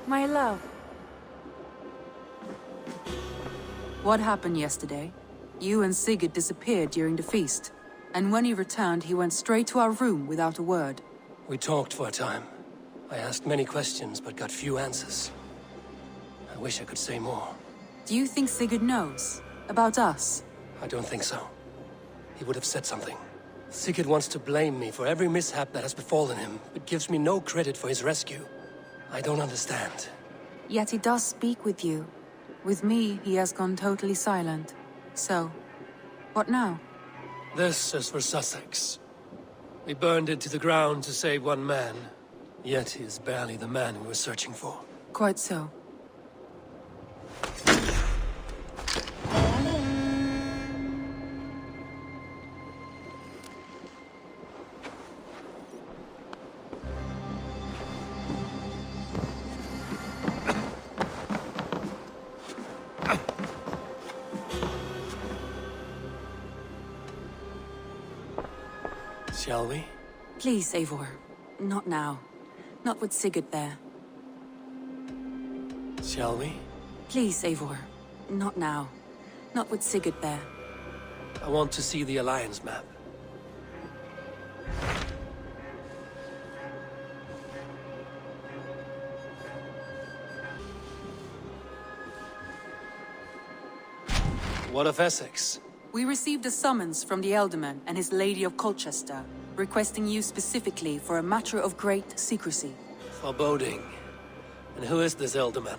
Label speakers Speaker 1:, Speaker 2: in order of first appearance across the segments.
Speaker 1: My love. What happened yesterday? You and Sigurd disappeared during the feast. And when he returned, he went straight to our room without a word.
Speaker 2: We talked for a time. I asked many questions, but got few answers. I wish I could say more.
Speaker 1: Do you think Sigurd knows? About us?
Speaker 2: I don't think so. He would have said something. Sigurd wants to blame me for every mishap that has befallen him, but gives me no credit for his rescue. I don't understand.
Speaker 1: Yet he does speak with you. With me, he has gone totally silent. So, what now?
Speaker 2: This is for Sussex. We burned into the ground to save one man. Yet he is barely the man we were searching for.
Speaker 1: Quite so.
Speaker 2: Shall we?
Speaker 1: Please, Eivor. Not now. Not with Sigurd there.
Speaker 2: Shall we?
Speaker 1: Please, Eivor. Not now. Not with Sigurd there.
Speaker 2: I want to see the Alliance map. What of Essex?
Speaker 1: We received a summons from the Elderman and his Lady of Colchester, requesting you specifically for a matter of great secrecy.
Speaker 2: Foreboding. And who is this Elderman?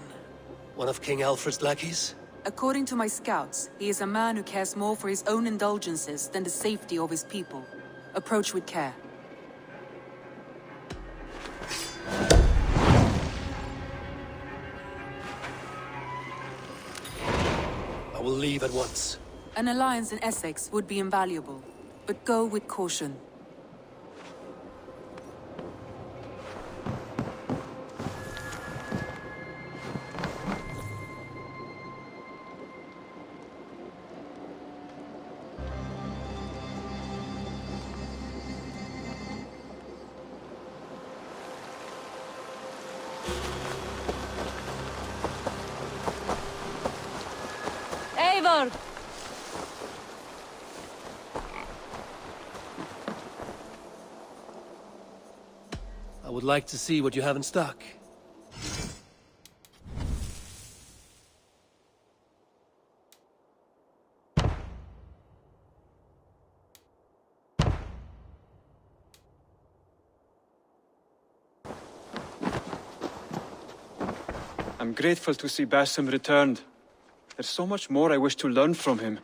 Speaker 2: One of King Alfred's lackeys?
Speaker 1: According to my scouts, he is a man who cares more for his own indulgences than the safety of his people. Approach with care.
Speaker 2: I will leave at once.
Speaker 1: An alliance in Essex would be invaluable, but go with caution.
Speaker 3: Eivor!
Speaker 2: I would like to see what you have in stock.
Speaker 4: I'm grateful to see Birstan returned. There's so much more I wish to learn from him.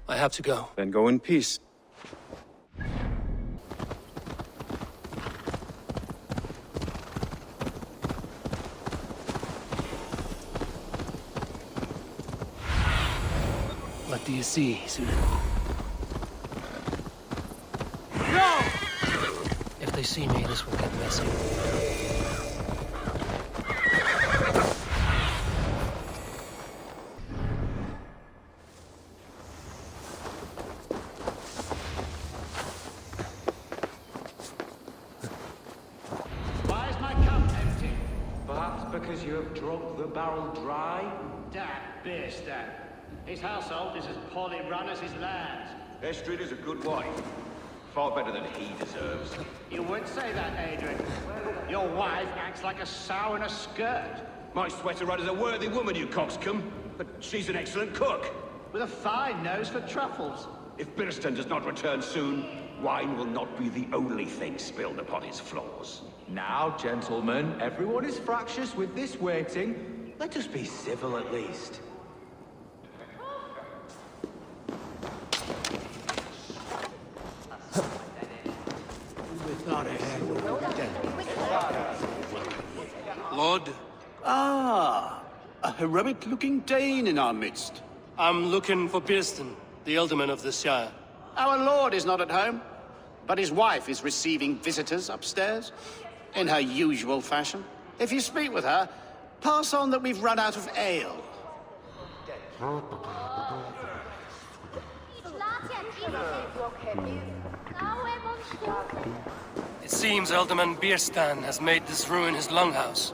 Speaker 2: I have to go.
Speaker 4: Then go in peace.
Speaker 2: What do you see, Susan?
Speaker 4: No!
Speaker 2: If they see me, this will get messy.
Speaker 5: Why is my cup empty? Perhaps because you have drunk the barrel dry? Damn Birstan. His household is as poorly run as his lands.
Speaker 6: Estrid is a good wife. Far better than he deserves.
Speaker 5: You would say that, Adrian. Your wife acts like a sow in a skirt.
Speaker 6: My sweater run is a worthy woman, you coxcomb. But she's an excellent cook.
Speaker 5: With a fine nose for truffles.
Speaker 6: If Birstan does not return soon, wine will not be the only thing spilled upon his floors.
Speaker 7: Now, gentlemen, everyone is fractious with this waiting. Let us be civil at least.
Speaker 2: Lord,
Speaker 8: Ah, a heroic-looking Dane in our midst.
Speaker 2: I'm looking for Birstan, the Elderman of the Shire.
Speaker 8: Our lord is not at home, but his wife is receiving visitors upstairs, in her usual fashion. If you speak with her, pass on that we've run out of ale.
Speaker 2: It seems Alderman Birstan has made this ruin his longhouse.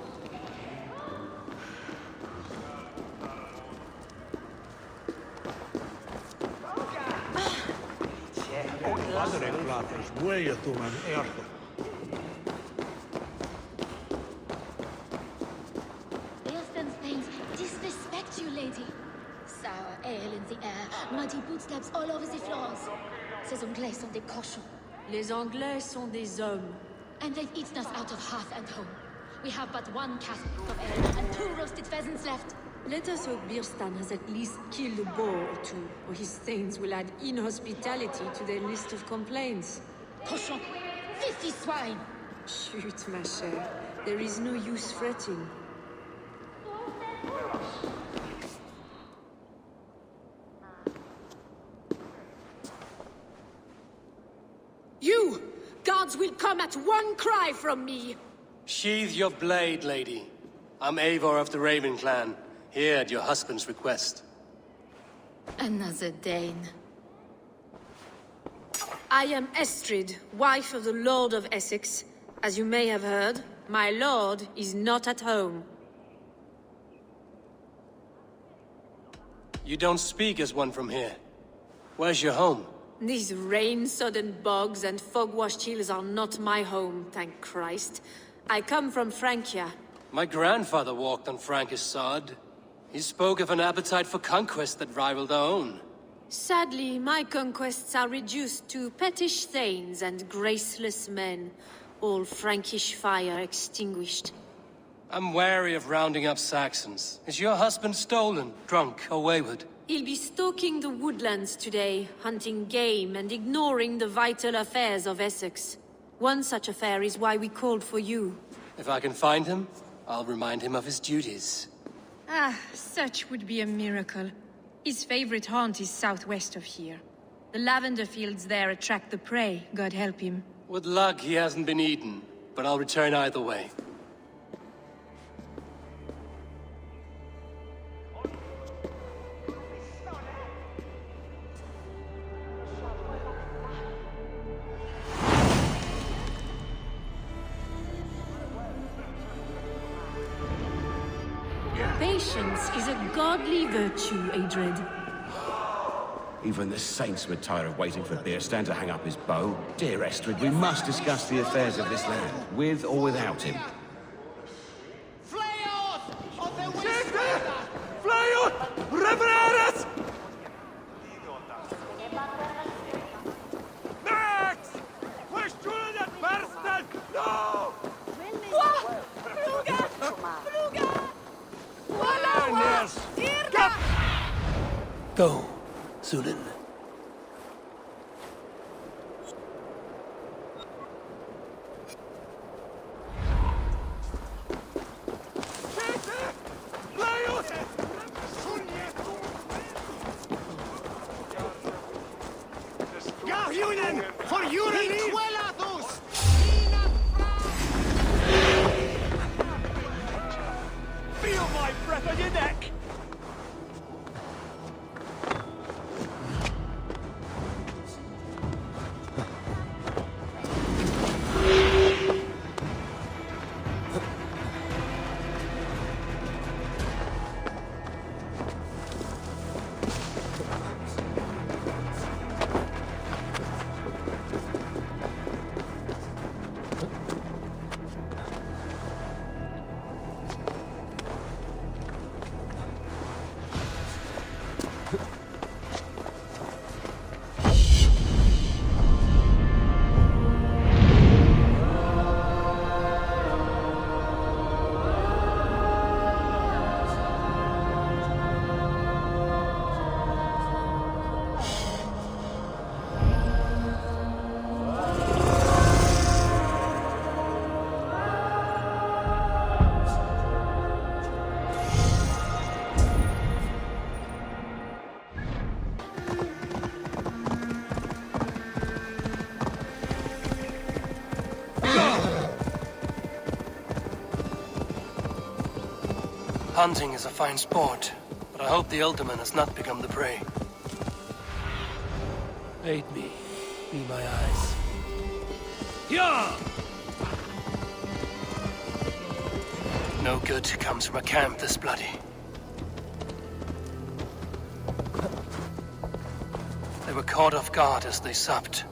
Speaker 9: Birstan's things disrespect you, lady. Sour ale in the air, muddy footsteps all over the floors. Ces Anglais sont des cochons.
Speaker 3: Les Anglais sont des hommes.
Speaker 9: And they've eaten us out of hearth and home. We have but one cask of ale and 2 roasted pheasants left.
Speaker 3: Let us hope Birstan has at least killed a boar or 2, or his stains will add inhospitality to their list of complaints.
Speaker 9: Cochon! 50 swine!
Speaker 3: Shoot, ma chère. There is no use fretting.
Speaker 10: You! Guards will come at one cry from me!
Speaker 2: Sheathe your blade, lady. I'm Eivor of the Raven clan, here at your husband's request.
Speaker 9: Another Dane.
Speaker 3: I am Estrid, wife of the Lord of Essex. As you may have heard, my lord is not at home.
Speaker 2: You don't speak as one from here. Where's your home?
Speaker 3: These rain-sodden bogs and fog-washed hills are not my home, thank Christ. I come from Francia.
Speaker 2: My grandfather walked on Frankish sod. He spoke of an appetite for conquest that rivaled our own.
Speaker 3: Sadly, my conquests are reduced to pettish thanes and graceless men, all Frankish fire extinguished.
Speaker 2: I'm wary of rounding up Saxons. Is your husband stolen, drunk, or wayward?
Speaker 3: He'll be stalking the woodlands today, hunting game and ignoring the vital affairs of Essex. One such affair is why we called for you.
Speaker 2: If I can find him, I'll remind him of his duties.
Speaker 11: Ah, such would be a miracle. His favorite haunt is southwest of here. The lavender fields there attract the prey, God help him.
Speaker 2: With luck, he hasn't been eaten, but I'll return either way.
Speaker 3: Patience is a godly virtue, Estrid.
Speaker 6: Even the saints would tire of waiting for Birstan to hang up his bow. Dear Estrid, we must discuss the affairs of this land, with or without him.
Speaker 2: Go, Zulin.
Speaker 5: Feel my breath on your neck!
Speaker 2: Hunting is a fine sport, but I hope the Alderman has not become the prey. Aid me. Be my eyes. Yeah! No good comes from a camp this bloody. They were caught off guard as they supped.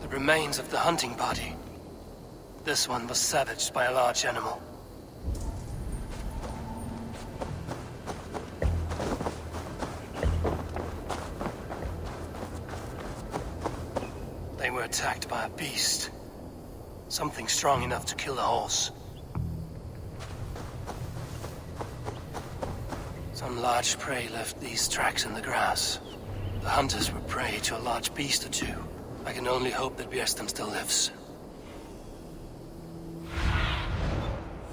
Speaker 2: Remains of the hunting party. This one was savaged by a large animal. They were attacked by a beast. Something strong enough to kill a horse. Some large prey left these tracks in the grass. The hunters were prey to a large beast or two. I can only hope that Birstan still lives.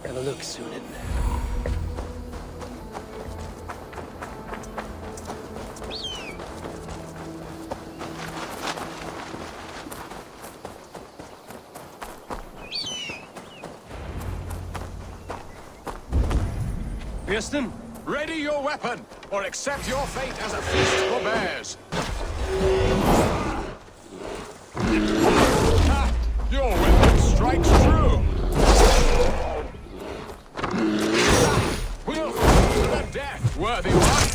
Speaker 2: Have a look soon in there. Birstan?
Speaker 12: Ready your weapon, or accept your fate as a feast for bears. Ha! Your weapon strikes true! We'll fight to the death, worthy one!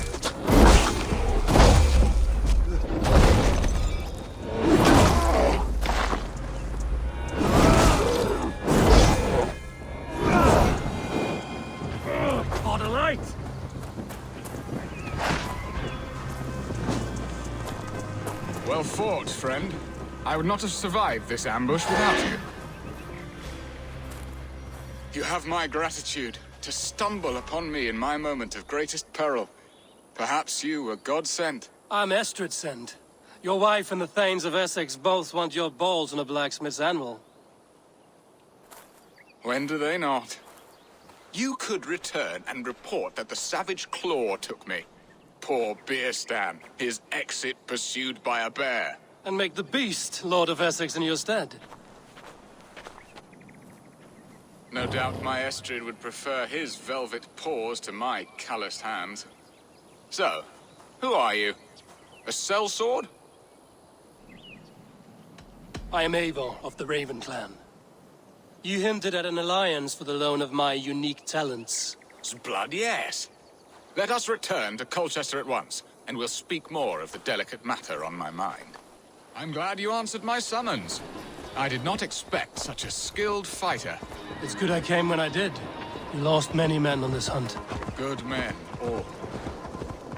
Speaker 2: Order light!
Speaker 12: Well fought, friend. I would not have survived this ambush without you. You have my gratitude to stumble upon me in my moment of greatest peril. Perhaps you were God-sent.
Speaker 2: I'm Estrid sent. Your wife and the Thanes of Essex both want your balls on a blacksmith's anvil.
Speaker 12: When do they not? You could return and report that the savage claw took me. Poor Birstan, his exit pursued by a bear.
Speaker 2: And make the beast Lord of Essex in your stead.
Speaker 12: No doubt my Estrid would prefer his velvet paws to my calloused hands. So, who are you? A sellsword?
Speaker 2: I am Eivor of the Raven clan. You hinted at an alliance for the loan of my unique talents.
Speaker 12: Blood, yes. Let us return to Colchester at once, and we'll speak more of the delicate matter on my mind. I'm glad you answered my summons. I did not expect such a skilled fighter.
Speaker 2: It's good I came when I did. You lost many men on this hunt.
Speaker 12: Good men, all.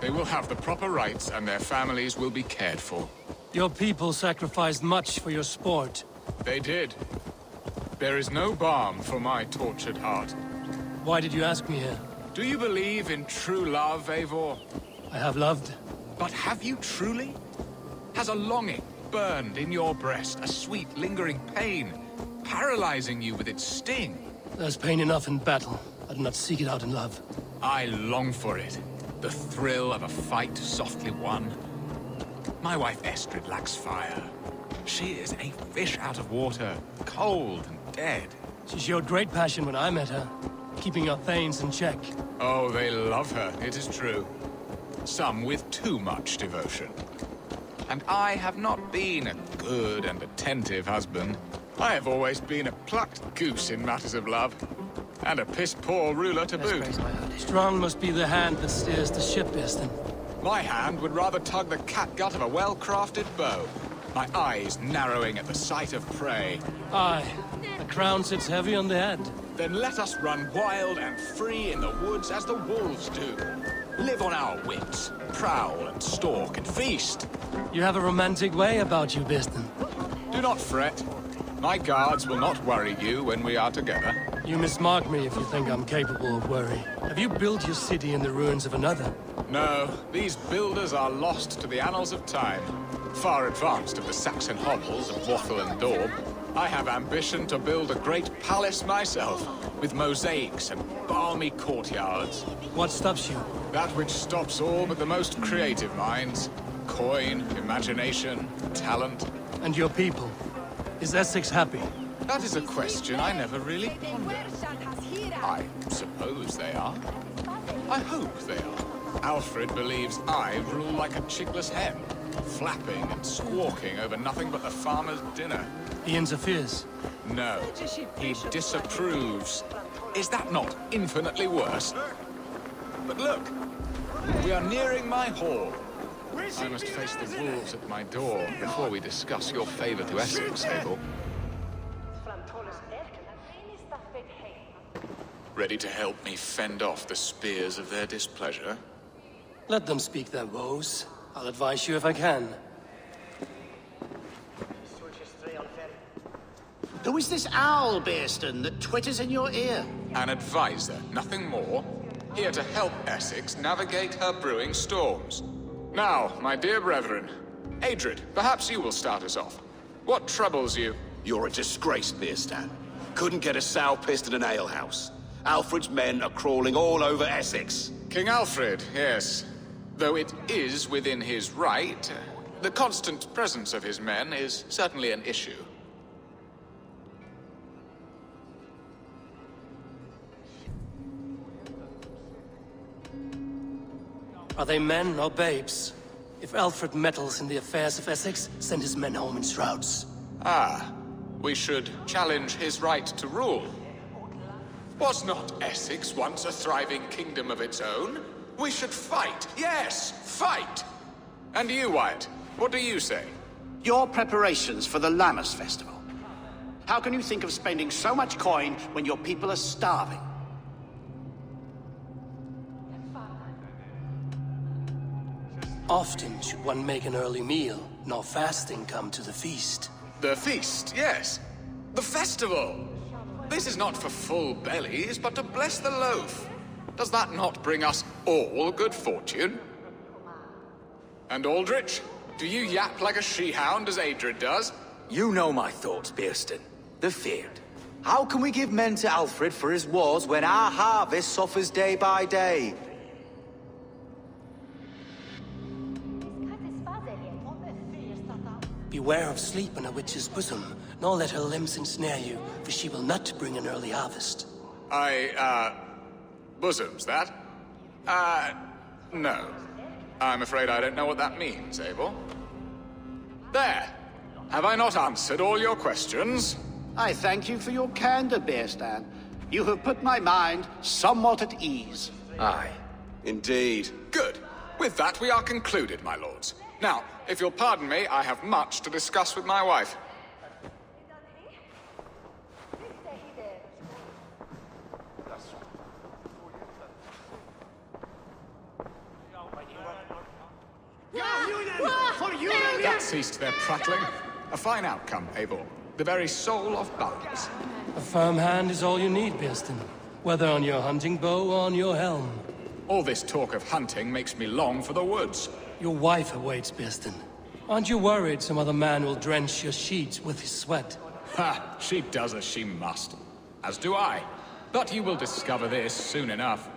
Speaker 12: They will have the proper rights, and their families will be cared for.
Speaker 2: Your people sacrificed much for your sport.
Speaker 12: They did. There is no balm for my tortured heart.
Speaker 2: Why did you ask me here?
Speaker 12: Do you believe in true love, Eivor?
Speaker 2: I have loved.
Speaker 12: But have you truly? Has a longing burned in your breast, a sweet, lingering pain, paralyzing you with its sting?
Speaker 2: There's pain enough in battle. I do not seek it out in love.
Speaker 12: I long for it. The thrill of a fight softly won. My wife Estrid lacks fire. She is a fish out of water, cold and dead.
Speaker 2: She showed great passion when I met her, keeping our Thanes in check.
Speaker 12: Oh, they love her, it is true. Some with too much devotion. And I have not been a good and attentive husband. I have always been a plucked goose in matters of love. And a piss-poor ruler to boot.
Speaker 2: Strong must be the hand that steers the ship, Birstan.
Speaker 12: My hand would rather tug the catgut of a well-crafted bow. My eyes narrowing at the sight of prey.
Speaker 2: Aye, the crown sits heavy on the head.
Speaker 12: Then let us run wild and free in the woods as the wolves do. Live on our wits, prowl and stalk and feast.
Speaker 2: You have a romantic way about you, Birstan.
Speaker 12: Do not fret. My guards will not worry you when we are together.
Speaker 2: You mismark me if you think I'm capable of worry. Have you built your city in the ruins of another?
Speaker 12: No, these builders are lost to the annals of time. Far advanced of the Saxon hovels of Wattle and Daub. I have ambition to build a great palace myself, with mosaics and balmy courtyards.
Speaker 2: What stops you?
Speaker 12: That which stops all but the most creative minds. Coin, imagination, talent.
Speaker 2: And your people? Is Essex happy?
Speaker 12: That is a question I never really pondered. I suppose they are. I hope they are. Alfred believes I rule like a chickless hen, flapping and squawking over nothing but the farmer's dinner.
Speaker 2: He interferes?
Speaker 12: No, he disapproves. Is that not infinitely worse? But look, we are nearing my hall. I must face the wolves at my door before we discuss your favor to Essex, Eivor. Ready to help me fend off the spears of their displeasure?
Speaker 2: Let them speak their woes. I'll advise you if I can.
Speaker 8: Who is this owl, Birstan, that twitters in your ear?
Speaker 12: An advisor, nothing more. Here to help Essex navigate her brewing storms. Now, my dear brethren, Estrid, perhaps you will start us off. What troubles you?
Speaker 6: You're a disgrace, Birstan. Couldn't get a sow pissed in an alehouse. Alfred's men are crawling all over Essex.
Speaker 12: King Alfred, yes. Though it is within his right, the constant presence of his men is certainly an issue.
Speaker 2: Are they men or babes? If Alfred meddles in the affairs of Essex, send his men home in shrouds.
Speaker 12: Ah, we should challenge his right to rule. Was not Essex once a thriving kingdom of its own? We should fight, yes, fight! And you, Wyatt, what do you say?
Speaker 8: Your preparations for the Lammas festival. How can you think of spending so much coin when your people are starving?
Speaker 2: Often should one make an early meal, nor fasting come to the feast.
Speaker 12: The feast, yes. The festival! This is not for full bellies, but to bless the loaf. Does that not bring us all good fortune? And Aldrich, do you yap like a she-hound as Estrid does?
Speaker 13: You know my thoughts, Birstan. The feared. How can we give men to Alfred for his wars when our harvest suffers day by day?
Speaker 2: Beware of sleep in a witch's bosom, nor let her limbs ensnare you, for she will not bring an early harvest.
Speaker 12: Bosoms, that? No. I'm afraid I don't know what that means, Eivor. There! Have I not answered all your questions?
Speaker 8: I thank you for your candor, Birstan. You have put my mind somewhat at ease.
Speaker 13: Aye.
Speaker 6: Indeed.
Speaker 12: Good. With that, we are concluded, my lords. Now, if you'll pardon me, I have much to discuss with my wife. That ceased their prattling. A fine outcome, Eivor. The very soul of balance.
Speaker 2: A firm hand is all you need, Birstan. Whether on your hunting bow or on your helm.
Speaker 12: All this talk of hunting makes me long for the woods.
Speaker 2: Your wife awaits, Birstan. Aren't you worried some other man will drench your sheets with his sweat?
Speaker 12: Ha! She does as she must. As do I. But you will discover this soon enough.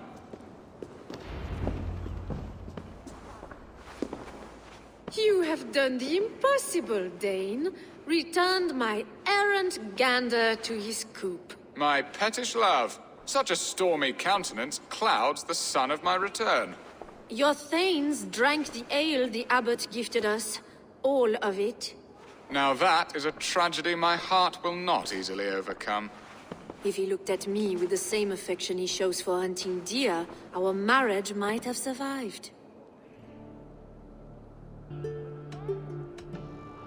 Speaker 3: You have done the impossible, Dane. Returned my errant gander to his coop.
Speaker 12: My pettish love. Such a stormy countenance clouds the sun of my return.
Speaker 3: Your thanes drank the ale the abbot gifted us. All of it.
Speaker 12: Now that is a tragedy my heart will not easily overcome.
Speaker 3: If he looked at me with the same affection he shows for hunting deer, our marriage might have survived.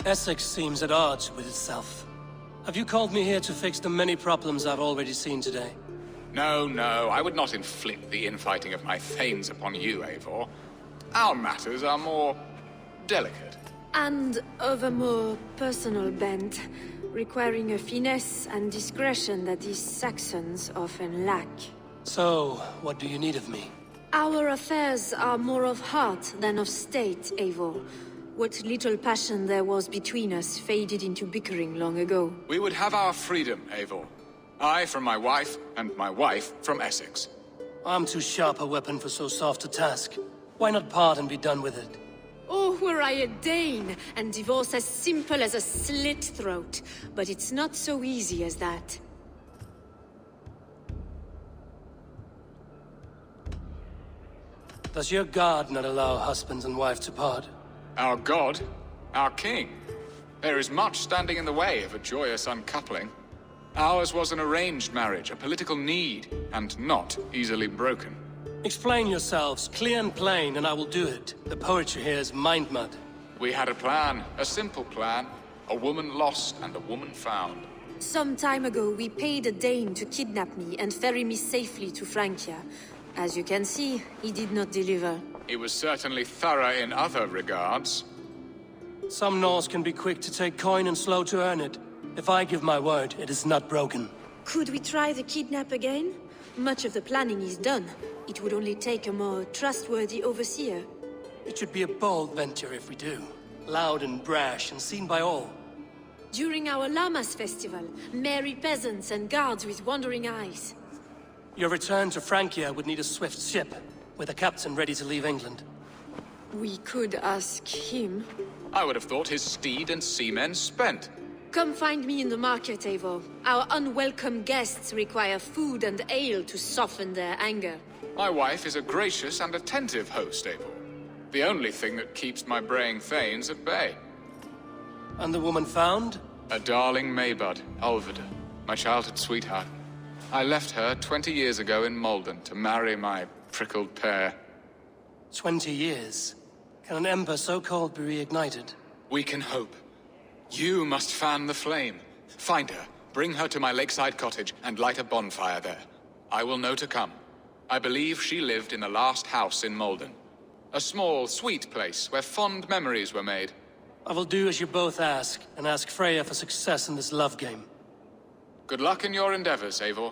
Speaker 2: Essex seems at odds with itself. Have you called me here to fix the many problems I've already seen today?
Speaker 12: No, no, I would not inflict the infighting of my thanes upon you, Eivor. Our matters are more delicate.
Speaker 3: And of a more personal bent, requiring a finesse and discretion that these Saxons often lack.
Speaker 2: So, what do you need of me?
Speaker 3: Our affairs are more of heart than of state, Eivor. What little passion there was between us faded into bickering long ago.
Speaker 12: We would have our freedom, Eivor. I from my wife, and my wife from Essex.
Speaker 2: I'm too sharp a weapon for so soft a task. Why not part and be done with it?
Speaker 3: Oh, were I a Dane, and divorce as simple as a slit throat. But it's not so easy as that.
Speaker 2: Does your god not allow husbands and wife to part?
Speaker 12: Our god? Our king? There is much standing in the way of a joyous uncoupling. Ours was an arranged marriage, a political need, and not easily broken.
Speaker 2: Explain yourselves, clear and plain, and I will do it. The poetry here is mind mud.
Speaker 12: We had a plan, a simple plan. A woman lost and a woman found.
Speaker 3: Some time ago, we paid a Dane to kidnap me and ferry me safely to Francia. As you can see, he did not deliver.
Speaker 12: He was certainly thorough in other regards.
Speaker 2: Some Norse can be quick to take coin and slow to earn it. If I give my word, it is not broken.
Speaker 3: Could we try the kidnap again? Much of the planning is done. It would only take a more trustworthy overseer.
Speaker 2: It should be a bold venture if we do. Loud and brash and seen by all.
Speaker 3: During our Llamas festival, merry peasants and guards with wandering eyes.
Speaker 2: Your return to Francia would need a swift ship, with a captain ready to leave England.
Speaker 3: We could ask him.
Speaker 12: I would have thought his steed and seamen spent.
Speaker 3: Come find me in the market, Eivor. Our unwelcome guests require food and ale to soften their anger.
Speaker 12: My wife is a gracious and attentive host, Eivor. The only thing that keeps my braying thanes at bay.
Speaker 2: And the woman found?
Speaker 12: A darling Maybud, Alfida, my childhood sweetheart. I left her 20 years ago in Malden to marry my prickled pear.
Speaker 2: 20 years? Can an ember so cold be reignited?
Speaker 12: We can hope. You must fan the flame. Find her, bring her to my lakeside cottage, and light a bonfire there. I will know to come. I believe she lived in the last house in Malden. A small, sweet place where fond memories were made.
Speaker 2: I will do as you both ask, and ask Freya for success in this love game.
Speaker 12: Good luck in your endeavors, Eivor.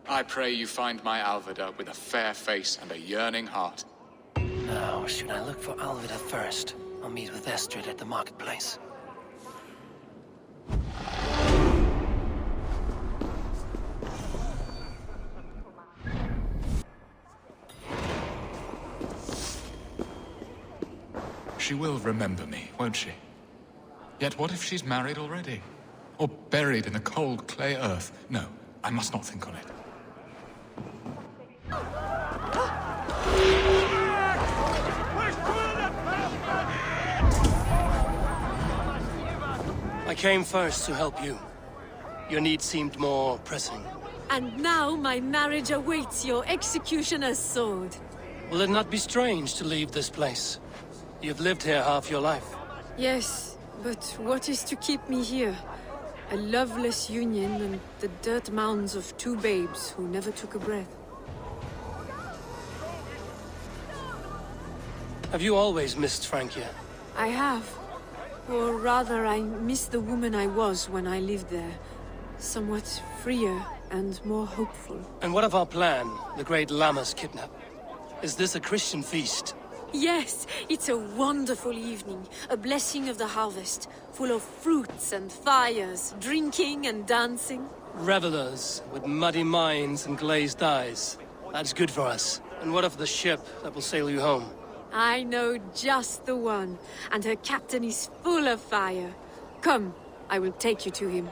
Speaker 12: I pray you find my Alfida with a fair face and a yearning heart.
Speaker 2: Now, should I look for Alfida first? I'll meet with Estrid at the marketplace.
Speaker 12: She will remember me, won't she? Yet what if she's married already? Or buried in the cold clay earth? No, I must not think on it.
Speaker 2: I came first to help you. Your need seemed more pressing.
Speaker 3: And now my marriage awaits your executioner's sword.
Speaker 2: Will it not be strange to leave this place? You've lived here half your life.
Speaker 3: Yes, but what is to keep me here? A loveless union and the dirt mounds of two babes who never took a breath.
Speaker 2: Have you always missed Francia?
Speaker 3: I have. Or rather, I miss the woman I was when I lived there. Somewhat freer and more hopeful.
Speaker 2: And what of our plan, the great Llamas kidnap? Is this a Christian feast?
Speaker 3: Yes, it's a wonderful evening. A blessing of the harvest. Full of fruits and fires, drinking and dancing.
Speaker 2: Revelers with muddy minds and glazed eyes. That's good for us. And what of the ship that will sail you home?
Speaker 3: I know just the one. And her captain is full of fire. Come, I will take you to him.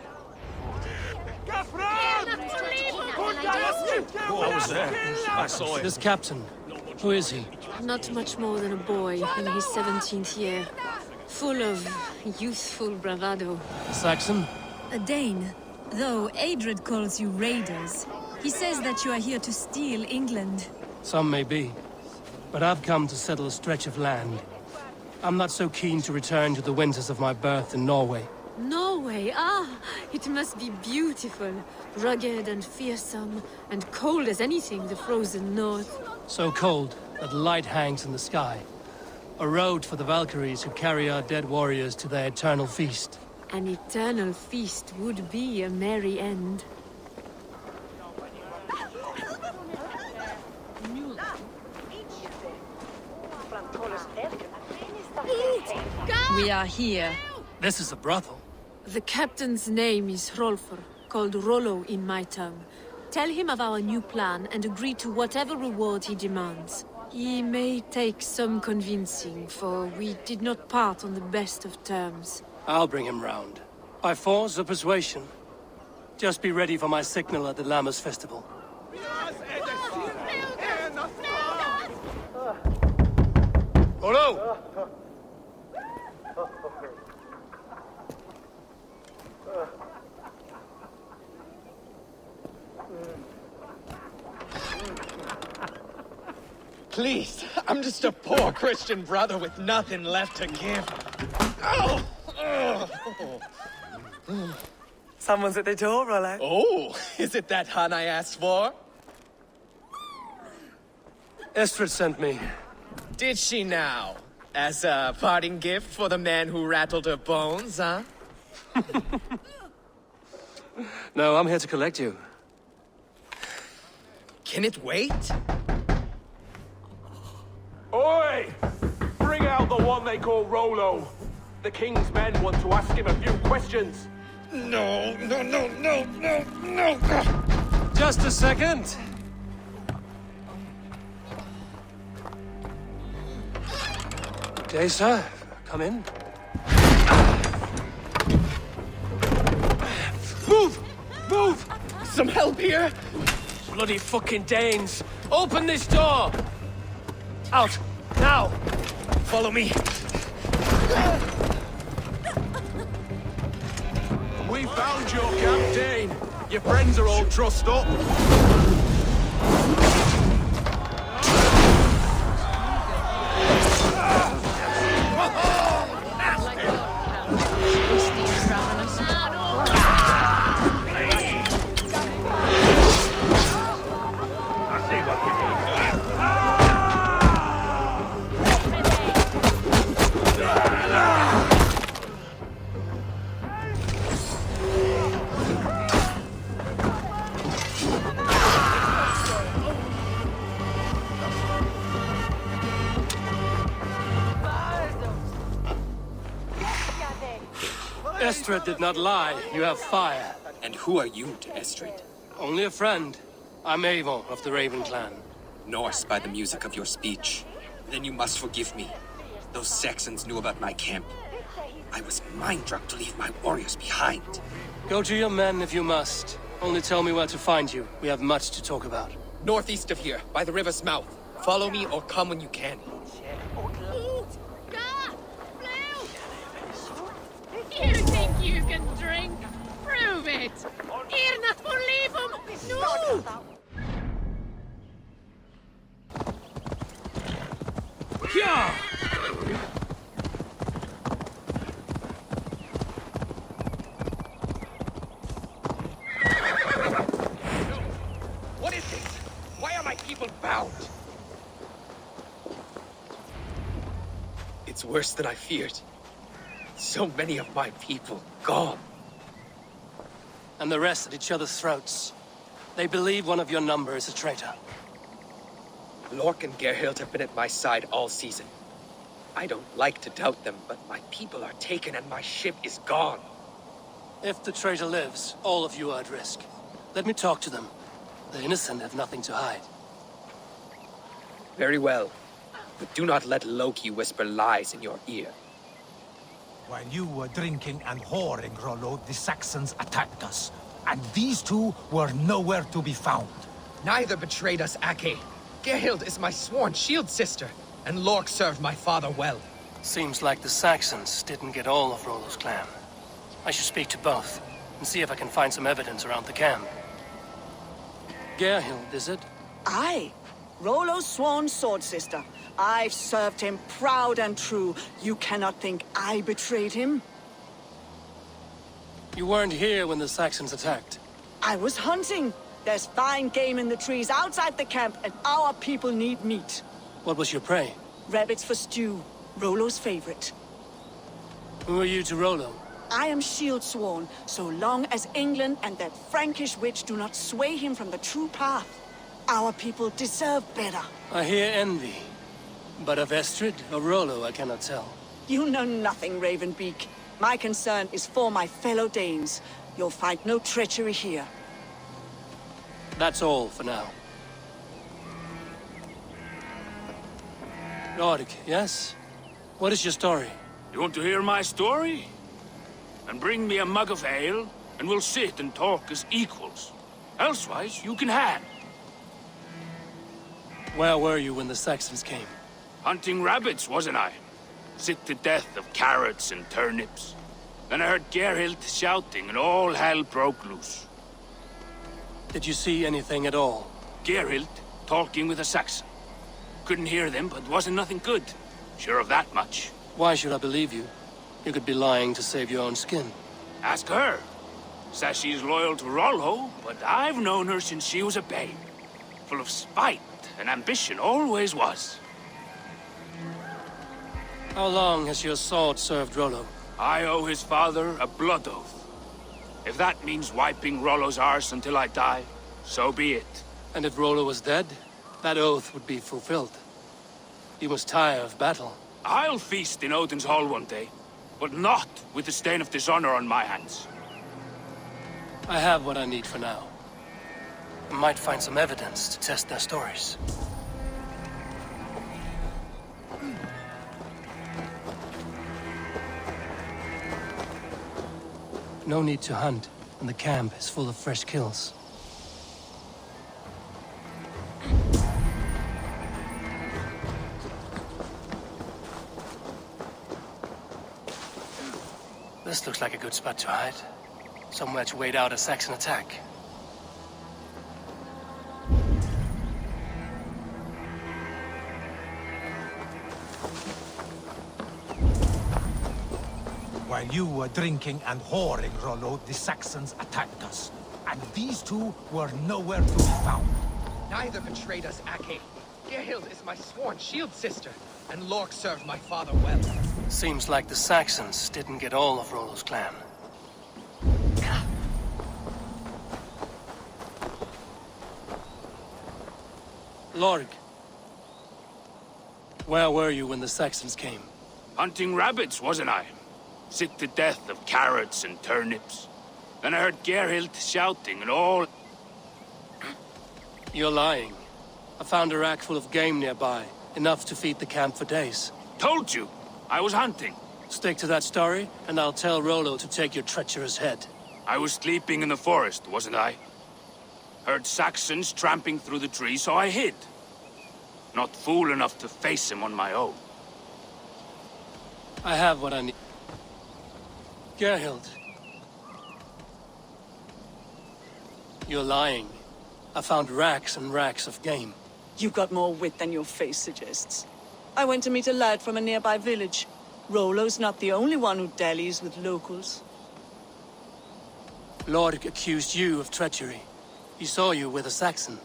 Speaker 14: Oh, I was there. I saw it.
Speaker 2: This captain, who is he?
Speaker 3: Not much more than a boy in his 17th year. Full of youthful bravado.
Speaker 2: A Saxon?
Speaker 11: A Dane, though Estrid calls you raiders. He says that you are here to steal England.
Speaker 2: Some may be. But I've come to settle a stretch of land. I'm not so keen to return to the winters of my birth in Norway.
Speaker 3: Norway? Ah, it must be beautiful. Rugged and fearsome, and cold as anything the frozen north.
Speaker 2: So cold that light hangs in the sky. A road for the Valkyries who carry our dead warriors to their eternal feast.
Speaker 3: An eternal feast would be a merry end.
Speaker 10: Eat!
Speaker 11: we are here.
Speaker 2: This is a brothel.
Speaker 3: The captain's name is Rolfer, called Rollo in my tongue. Tell him of our new plan and agree to whatever reward he demands. He may take some convincing, for we did not part on the best of terms.
Speaker 2: I'll bring him round. By force or persuasion. Just be ready for my signal at the Lammas festival. Rollo!
Speaker 15: Please, I'm just a poor Christian brother with nothing left to give. Oh!
Speaker 16: Someone's at the door, Rollo.
Speaker 15: Oh, is it that hun I asked for?
Speaker 2: Estrid sent me.
Speaker 15: Did she now? As a parting gift for the man who rattled her bones, huh?
Speaker 2: No, I'm here to collect you.
Speaker 15: Can it wait?
Speaker 14: Oi! Bring out the one they call Rollo. The king's men want to ask him a few questions.
Speaker 15: No.
Speaker 2: Just a second. Okay, sir. Come in. Move! Move!
Speaker 15: Some help here?
Speaker 2: Bloody fucking Danes! Open this door! Out! Now!
Speaker 15: Follow me.
Speaker 14: We found your camp, Dane. Your friends are all trussed up.
Speaker 2: Estrid did not lie. You have fire.
Speaker 17: And who are you to Estrid?
Speaker 2: Only a friend. I'm Eivor of the Raven clan.
Speaker 17: Norse by the music of your speech. Then you must forgive me. Those Saxons knew about my camp. I was mind-drunk to leave my warriors behind.
Speaker 2: Go to your men if you must. Only tell me where to find you. We have much to talk about.
Speaker 15: Northeast of here, by the river's mouth. Follow me or come when you can.
Speaker 10: You think you can drink? Prove it! Here, not believe him! No!
Speaker 2: Yeah!
Speaker 15: What is this? Why are my people bound? It's worse than I feared. So many of my people gone.
Speaker 2: And the rest at each other's throats. They believe one of your number is a traitor.
Speaker 15: Lork and Gerhild have been at my side all season. I don't like to doubt them, but my people are taken and my ship is gone.
Speaker 2: If the traitor lives, all of you are at risk. Let me talk to them. The innocent have nothing to hide.
Speaker 15: Very well. But do not let Loki whisper lies in your ear.
Speaker 18: While you were drinking and whoring, Rollo, the Saxons attacked us. And these two were nowhere to be found.
Speaker 15: Neither betrayed us, Ake. Gerhild is my sworn shield sister, and Lork served my father well.
Speaker 2: Seems like the Saxons didn't get all of Rollo's clan. I should speak to both, and see if I can find some evidence around the camp. Gerhild, is it?
Speaker 19: Aye. Rollo's sworn sword sister. I've served him proud and true. You cannot think I betrayed him?
Speaker 2: You weren't here when the Saxons attacked.
Speaker 19: I was hunting. There's fine game in the trees outside the camp, and our people need meat.
Speaker 2: What was your prey?
Speaker 19: Rabbits for stew. Rollo's favorite.
Speaker 2: Who are you to Rollo?
Speaker 19: I am shield sworn, so long as England and that Frankish witch do not sway him from the true path. Our people deserve better.
Speaker 2: I hear envy. But of Estrid or Rollo, I cannot tell.
Speaker 19: You know nothing, Ravenbeak. My concern is for my fellow Danes. You'll find no treachery here.
Speaker 2: That's all for now. Lord, yes? What is your story?
Speaker 20: You want to hear my story? And bring me a mug of ale, and we'll sit and talk as equals. Elsewise, you can hang.
Speaker 2: Where were you when the Saxons came?
Speaker 20: Hunting rabbits, wasn't I? Sick to death of carrots and turnips. Then I heard Gerhild shouting, and all hell broke loose.
Speaker 2: Did you see anything at all?
Speaker 20: Gerhild talking with a Saxon. Couldn't hear them, but wasn't nothing good. Sure of that much.
Speaker 2: Why should I believe you? You could be lying to save your own skin.
Speaker 20: Ask her. Says she's loyal to Rollo, but I've known her since she was a babe. Full of spite and ambition, always was.
Speaker 2: How long has your sword served Rollo?
Speaker 20: I owe his father a blood oath. If that means wiping Rollo's arse until I die, so be it.
Speaker 2: And if Rollo was dead, that oath would be fulfilled. You must tire of battle.
Speaker 20: I'll feast in Odin's hall one day, but not with the stain of dishonor on my hands.
Speaker 2: I have what I need for now. I might find some evidence to test their stories. No need to hunt, and the camp is full of fresh kills. This looks like a good spot to hide. Somewhere to wait out a Saxon attack.
Speaker 18: While you were drinking and whoring, Rollo, the Saxons attacked us. And these two were nowhere to be found.
Speaker 15: Neither betrayed us, Ake. Gerhild is my sworn shield sister, and Lork served my father well.
Speaker 2: Seems like the Saxons didn't get all of Rollo's clan. Lorg, where were you when the Saxons came?
Speaker 20: Hunting rabbits, wasn't I? Sick to death of carrots and turnips. Then I heard Gerhild shouting and all...
Speaker 2: You're lying. I found a rack full of game nearby, enough to feed the camp for days.
Speaker 20: Told you! I was hunting.
Speaker 2: Stick to that story, and I'll tell Rollo to take your treacherous head.
Speaker 20: I was sleeping in the forest, wasn't I? Heard Saxons tramping through the trees, so I hid. Not fool enough to face him on my own.
Speaker 2: I have what I need. Gerhild. You're lying. I found racks and racks of game.
Speaker 19: You've got more wit than your face suggests. I went to meet a lad from a nearby village. Rollo's not the only one who dallies with locals.
Speaker 2: Lorg accused you of treachery. He saw you with a Saxon.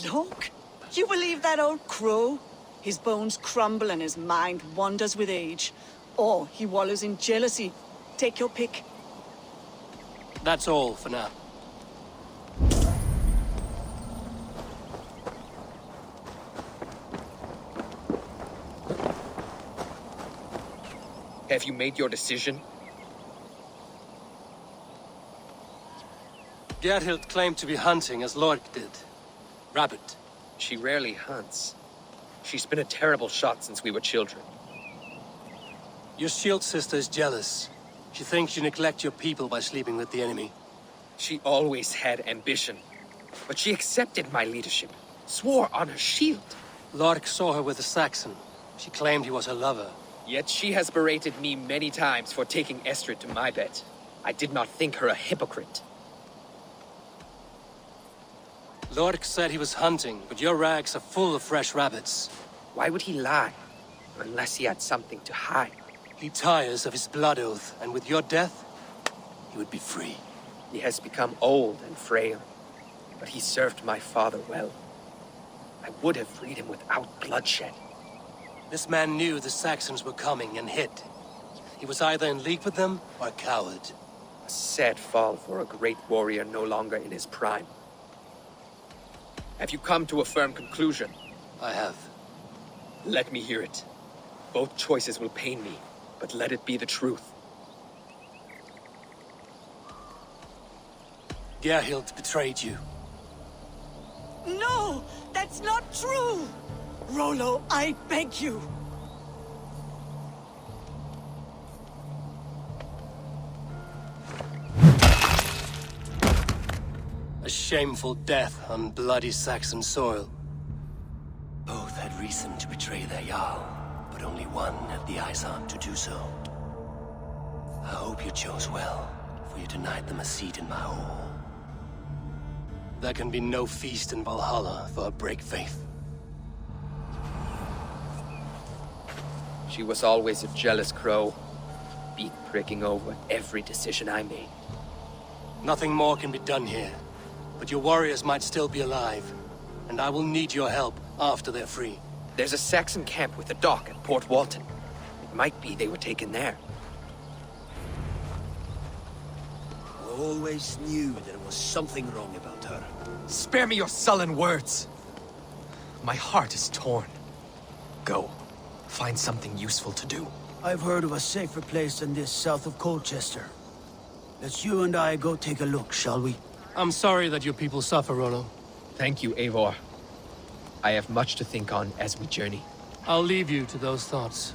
Speaker 19: Lork? You believe that old crow? His bones crumble and his mind wanders with age. Or he wallows in jealousy. Take your pick.
Speaker 2: That's all for now.
Speaker 15: Have you made your decision?
Speaker 2: Gerhild claimed to be hunting as Lorg did. Rabbit.
Speaker 15: She rarely hunts. She's been a terrible shot since we were children.
Speaker 2: Your shield sister is jealous. She thinks you neglect your people by sleeping with the enemy.
Speaker 15: She always had ambition. But she accepted my leadership. Swore on her shield.
Speaker 2: Lorg saw her with a Saxon. She claimed he was her lover.
Speaker 15: Yet she has berated me many times for taking Estrid to my bed. I did not think her a hypocrite.
Speaker 2: Lorg said he was hunting, but your rags are full of fresh rabbits.
Speaker 15: Why would he lie? Unless he had something to hide.
Speaker 2: He tires of his blood oath, and with your death, he would be free.
Speaker 15: He has become old and frail, but he served my father well. I would have freed him without bloodshed.
Speaker 2: This man knew the Saxons were coming and hid. He was either in league with them or a coward.
Speaker 15: A sad fall for a great warrior no longer in his prime. Have you come to a firm conclusion?
Speaker 2: I have.
Speaker 15: Let me hear it. Both choices will pain me, but let it be the truth.
Speaker 2: Gerhild betrayed you.
Speaker 19: No! That's not true! Rollo, I beg you!
Speaker 2: A shameful death on bloody Saxon soil. Both had reason to betray their Jarl, but only one had the ice heart to do so. I hope you chose well, for you denied them a seat in my hall. There can be no feast in Valhalla for a break faith.
Speaker 15: She was always a jealous crow, beak pricking over every decision I made.
Speaker 2: Nothing more can be done here, but your warriors might still be alive, and I will need your help after they're free.
Speaker 15: There's a Saxon camp with a dock at Port Walton. It might be they were taken there.
Speaker 21: I always knew there was something wrong about her.
Speaker 15: Spare me your sullen words! My heart is torn. Go. Find something useful to do.
Speaker 21: I've heard of a safer place than this south of Colchester. Let's you and I go take a look, shall we?
Speaker 2: I'm sorry that your people suffer, Rollo.
Speaker 15: Thank you, Eivor. I have much to think on as we journey.
Speaker 2: I'll leave you to those thoughts.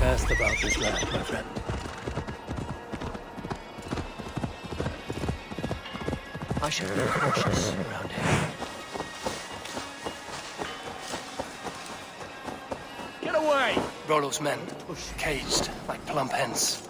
Speaker 2: Best about this land, my friend.
Speaker 21: I should have been cautious around here.
Speaker 2: Get away! Rollo's men, caged like plump hens.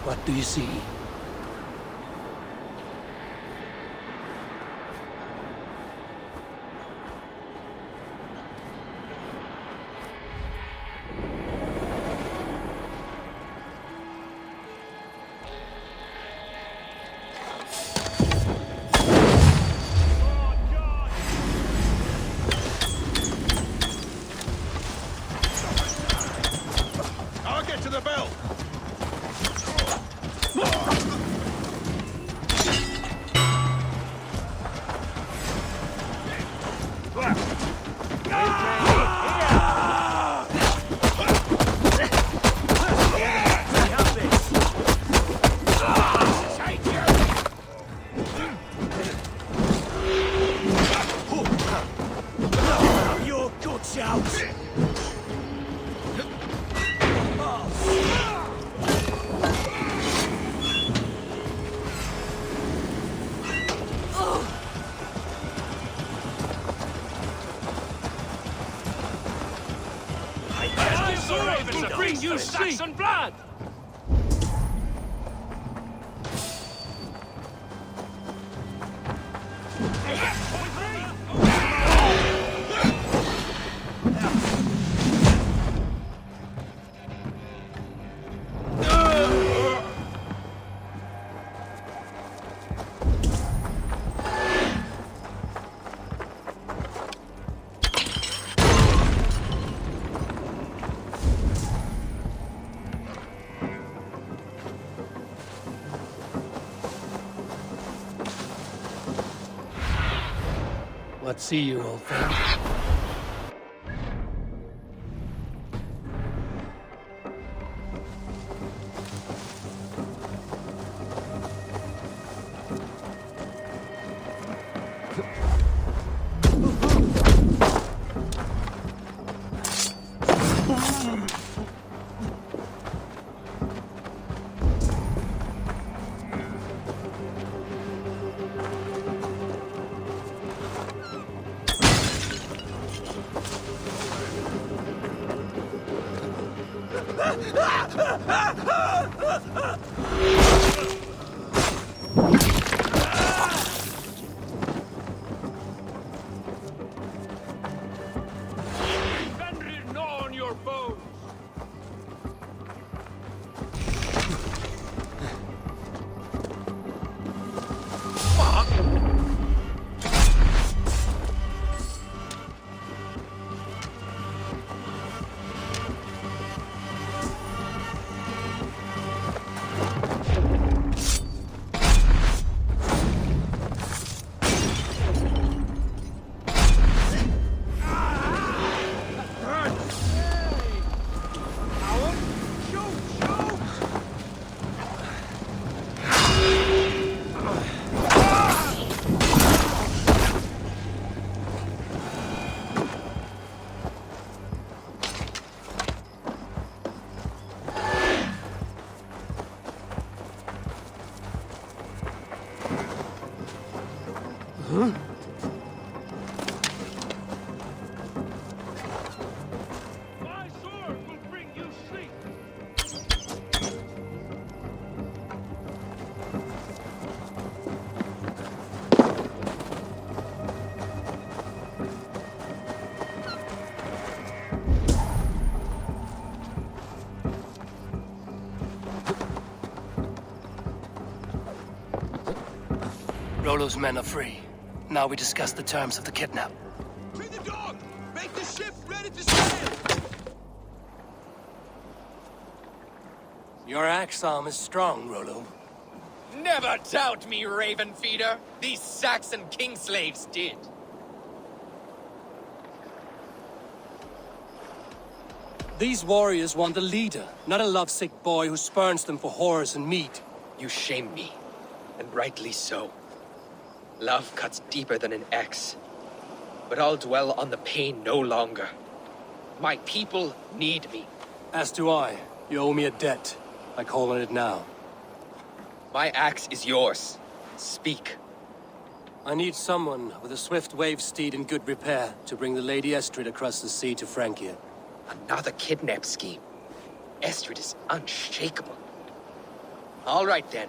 Speaker 2: What do you see?
Speaker 14: I'll get to the bell!
Speaker 20: bring you Saxon blood!
Speaker 2: What see you, old friend? Rollo's men are free. Now we discuss the terms of the kidnap.
Speaker 1: Free the dog! Make the ship ready to sail!
Speaker 2: Your axe arm is strong, Rollo.
Speaker 15: Never doubt me, Raven Feeder. These Saxon king slaves did.
Speaker 2: These warriors want a leader, not a lovesick boy who spurns them for whores and meat.
Speaker 15: You shame me, and rightly so. Love cuts deeper than an axe. But I'll dwell on the pain no longer. My people need me.
Speaker 2: As do I. You owe me a debt. I call on it now.
Speaker 15: My axe is yours. Speak.
Speaker 2: I need someone with a swift wave steed in good repair to bring the Lady Estrid across the sea to Francia.
Speaker 15: Another kidnap scheme. Estrid is unshakable. All right then.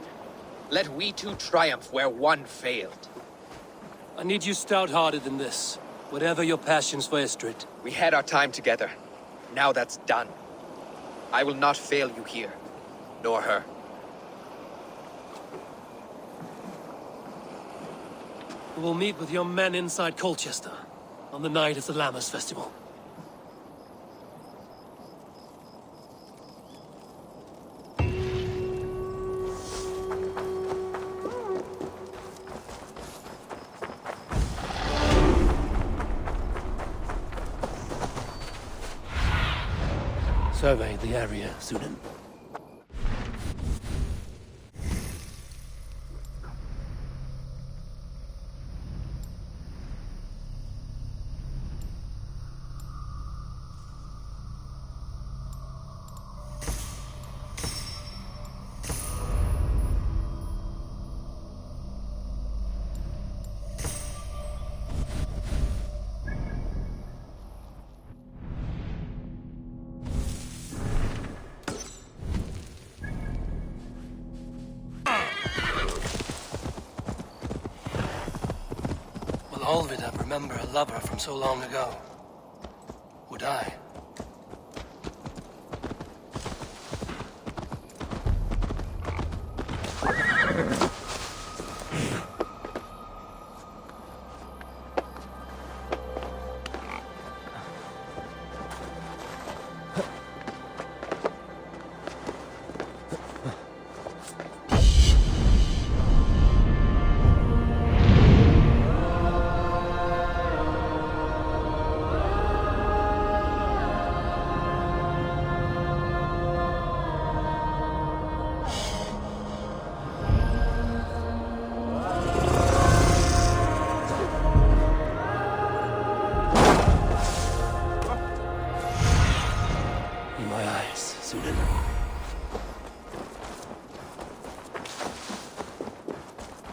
Speaker 15: Let we two triumph where one failed.
Speaker 2: I need you stout-hearted in this, whatever your passions for Estrid.
Speaker 15: We had our time together. Now that's done. I will not fail you here, nor her.
Speaker 2: We will meet with your men inside Colchester, on the night of the Lammas Festival. Survey the area, Sudan. Alfida remember a lover from so long ago? Would I?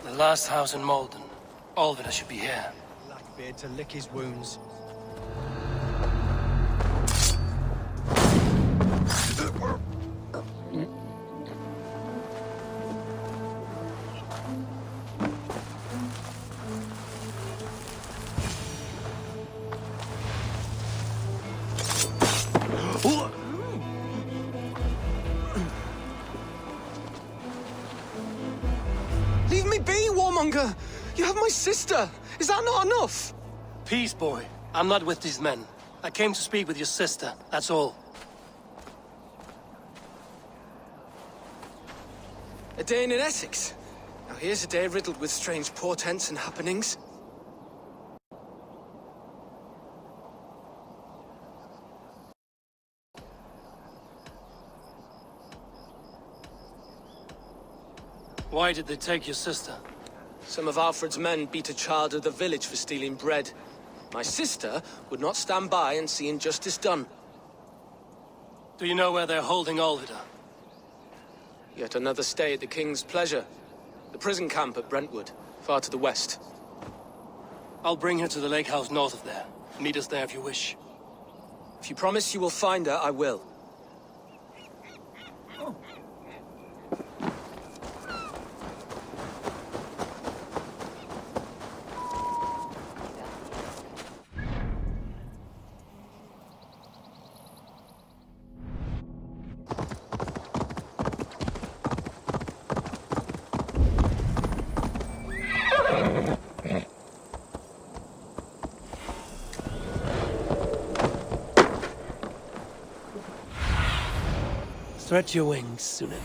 Speaker 2: The last house in Malden. Alfida should be here.
Speaker 4: Blackbeard to lick his wounds.
Speaker 1: Leave me be, warmonger! You have my sister! Is that not enough?
Speaker 2: Peace, boy. I'm not with these men. I came to speak with your sister, that's all.
Speaker 1: A day in Essex. Now here's a day riddled with strange portents and happenings.
Speaker 2: Why did they take your sister?
Speaker 1: Some of Alfred's men beat a child of the village for stealing bread. My sister would not stand by and see injustice done.
Speaker 2: Do you know where they're holding Alfida?
Speaker 1: Yet another stay at the King's pleasure. The prison camp at Brentwood, far to the west.
Speaker 2: I'll bring her to the lake house north of there. Meet us there if you wish.
Speaker 1: If you promise you will find her, I will.
Speaker 2: Stretch your wings, Sunan.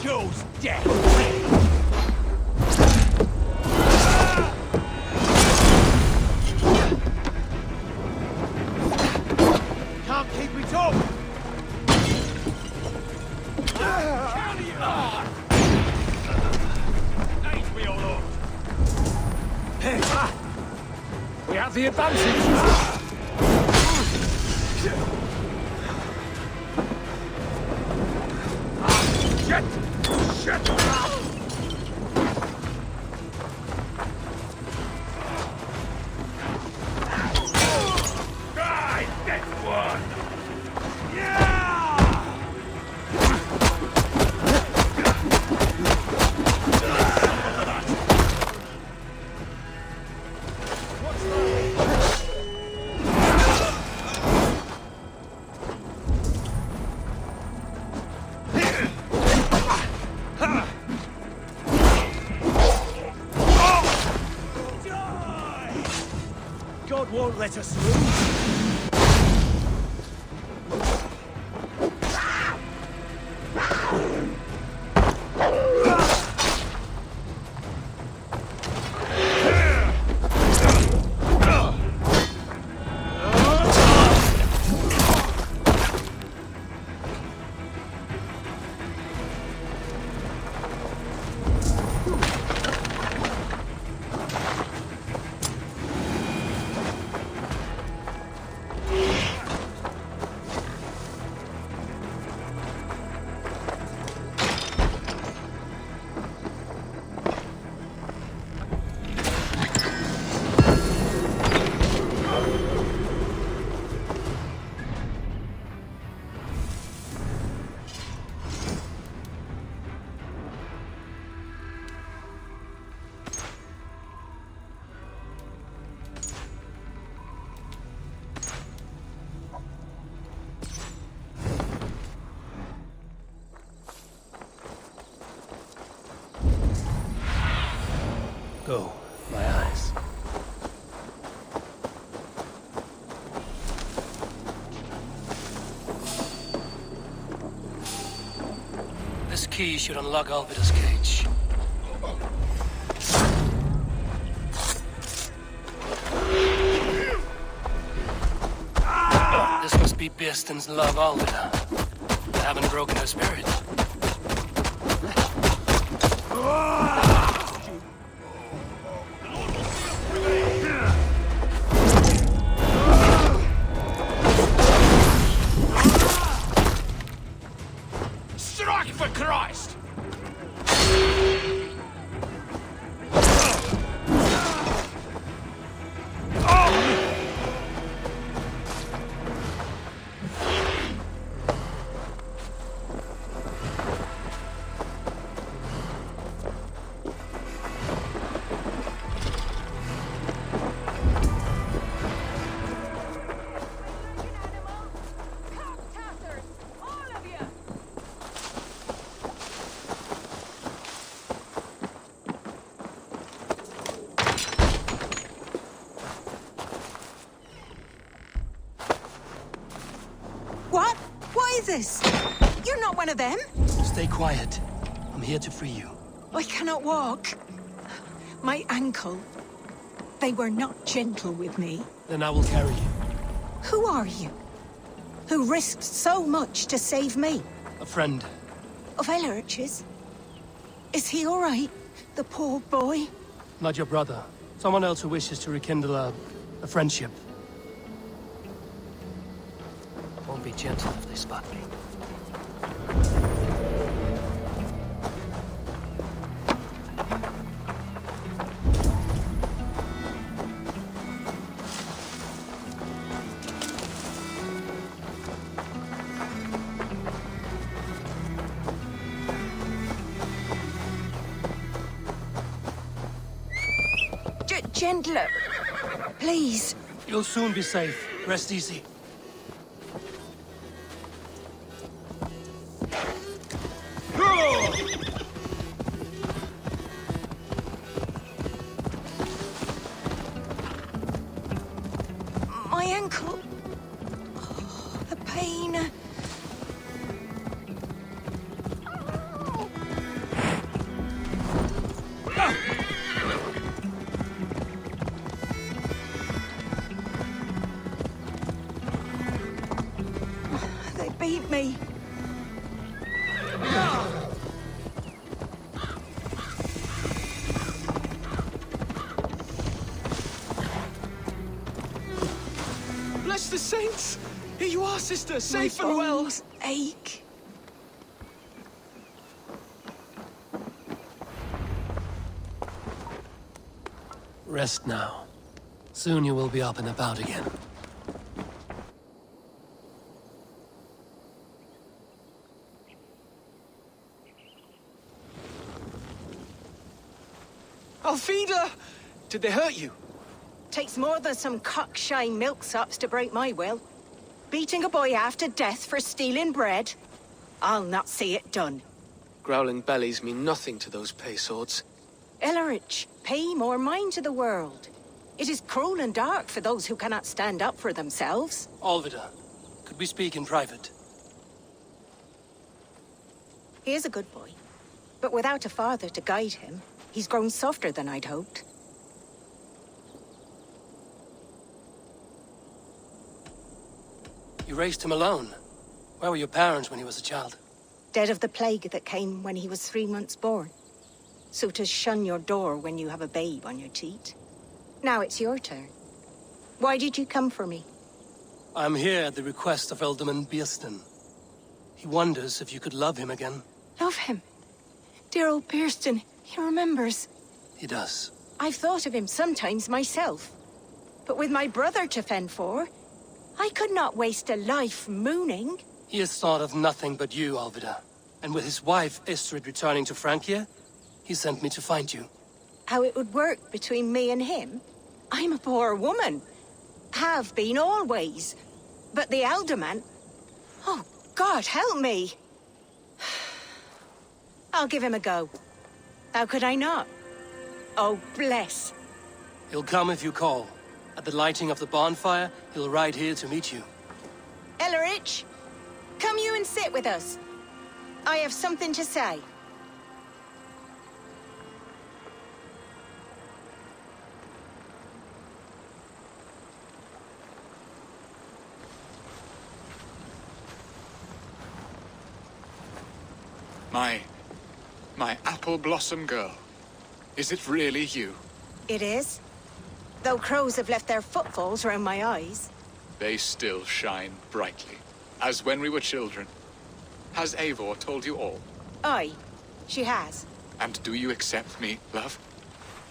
Speaker 18: Chose death! Can't keep it up! Counter you! Ain't we all up? Hey, we have the advantage! Shit! Shit! Die, dead one!
Speaker 21: God won't let us through.
Speaker 2: Go, my eyes. This key should unlock Alfida's cage. This must be Birstan's love, Alfida. I haven't broken her spirit.
Speaker 14: Strike for Christ!
Speaker 7: What is this? You're not one of them?
Speaker 2: Stay quiet. I'm here to free you.
Speaker 7: I cannot walk. My ankle. They were not gentle with me.
Speaker 2: Then I will carry you.
Speaker 7: Who are you? Who risked so much to save me?
Speaker 2: A friend.
Speaker 7: Of Elrich's? Is he all right? The poor boy?
Speaker 2: Not your brother. Someone else who wishes to rekindle a friendship. Won't be gentle if they spot me.
Speaker 7: Gentler. Please.
Speaker 2: You'll soon be safe. Rest easy.
Speaker 7: My ankle. Oh, the pain. They beat me.
Speaker 1: Bless the saints! Here you are, sister, safe and well.
Speaker 7: My bones ache.
Speaker 2: Rest now. Soon you will be up and about again.
Speaker 1: Alfida! Did they hurt you?
Speaker 7: Takes more than some cockshy milksops to break my will. Beating a boy half to death for stealing bread? I'll not see it done.
Speaker 1: Growling bellies mean nothing to those pay swords.
Speaker 7: Elrich, pay more mind to the world. It is cruel and dark for those who cannot stand up for themselves.
Speaker 2: Alfida, could we speak in private?
Speaker 7: He is a good boy, but without a father to guide him, he's grown softer than I'd hoped.
Speaker 2: You raised him alone. Where were your parents when he was a child?
Speaker 7: Dead of the plague that came when he was 3 months born. So to shun your door when you have a babe on your teat. Now it's your turn. Why did you come for me?
Speaker 2: I'm here at the request of Alderman Birstan. He wonders if you could love him again.
Speaker 7: Love him? Dear old Birstan, he remembers.
Speaker 2: He does.
Speaker 7: I've thought of him sometimes myself. But with my brother to fend for, I could not waste a life mooning.
Speaker 2: He has thought of nothing but you, Alfida. And with his wife, Estrid, returning to Francia, he sent me to find you.
Speaker 7: How it would work between me and him? I'm a poor woman. Have been always. But the alderman... Oh, God, help me! I'll give him a go. How could I not? Oh, bless.
Speaker 2: He'll come if you call. At the lighting of the bonfire, he'll ride here to meet you.
Speaker 7: Ellerich, come you and sit with us. I have something to say.
Speaker 12: My apple blossom girl. Is it really you?
Speaker 7: It is. Though crows have left their footfalls around my eyes.
Speaker 12: They still shine brightly, as when we were children. Has Eivor told you all?
Speaker 7: Aye, she has.
Speaker 12: And do you accept me, love?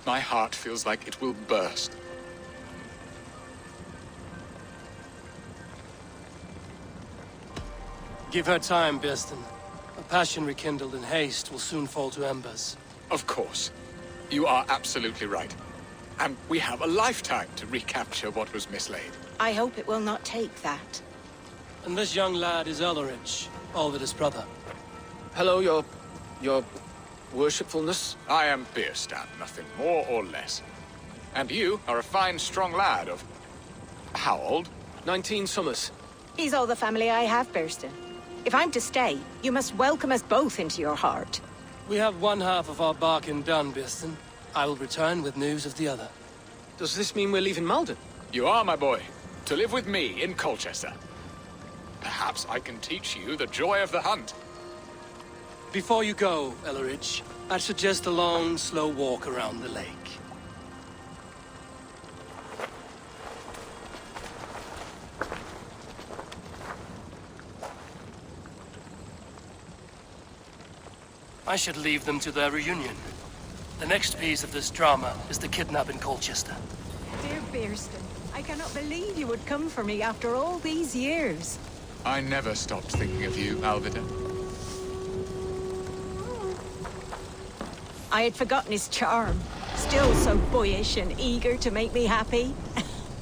Speaker 12: My heart feels like it will burst.
Speaker 2: Give her time, Birstan. A passion rekindled in haste will soon fall to embers.
Speaker 12: Of course. You are absolutely right. And we have a lifetime to recapture what was mislaid.
Speaker 7: I hope it will not take that.
Speaker 2: And this young lad is Ellerich, Alvida's brother.
Speaker 1: Hello, your worshipfulness.
Speaker 12: I am Birstan, nothing more or less. And you are a fine, strong lad of... how old?
Speaker 1: 19 summers.
Speaker 7: He's all the family I have, Birstan. If I'm to stay, you must welcome us both into your heart.
Speaker 2: We have one half of our bargain done, Birstan. I will return with news of the other.
Speaker 1: Does this mean we're leaving Malden?
Speaker 12: You are, my boy. To live with me in Colchester. Perhaps I can teach you the joy of the hunt.
Speaker 2: Before you go, Ellerich, I'd suggest a long, slow walk around the lake. I should leave them to their reunion. The next piece of this drama is the kidnap in Colchester.
Speaker 7: Dear Birstan, I cannot believe you would come for me after all these years.
Speaker 12: I never stopped thinking of you, Alfida.
Speaker 7: I had forgotten his charm. Still so boyish and eager to make me happy.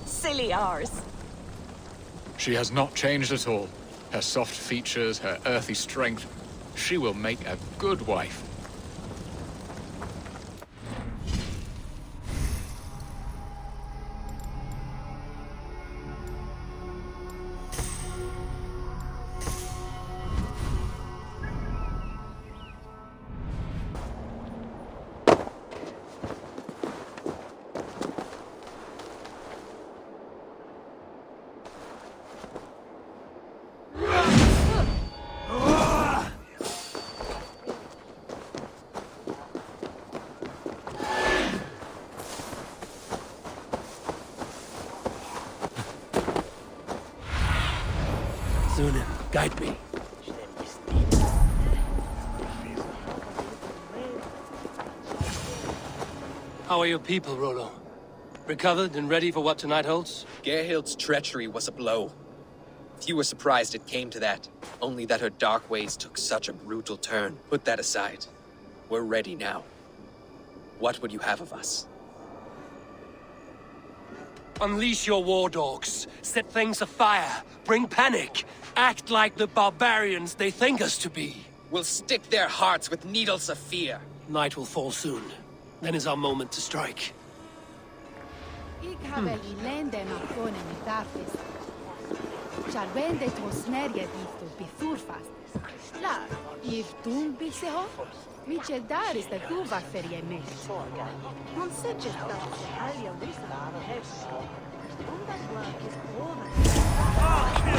Speaker 7: Silly ours.
Speaker 12: She has not changed at all. Her soft features, her earthy strength. She will make a good wife.
Speaker 2: Zunin, guide me. How are your people, Rollo? Recovered and ready for what tonight holds?
Speaker 15: Gerhild's treachery was a blow. Few were surprised it came to that, only that her dark ways took such a brutal turn. Put that aside. We're ready now. What would you have of us?
Speaker 2: Unleash your war dogs. Set things afire. Bring panic. Act like the barbarians they think us to be.
Speaker 15: We'll stick their hearts with needles of fear.
Speaker 2: Night will fall soon. Then is our moment to strike.
Speaker 10: Ik habe ilende mafone mitartes. Charvende tosmerje difto bethurfast. La, if tum biseho, Michel dar is the tuva ferie me. Non se just that Halia Wizard. That work is over.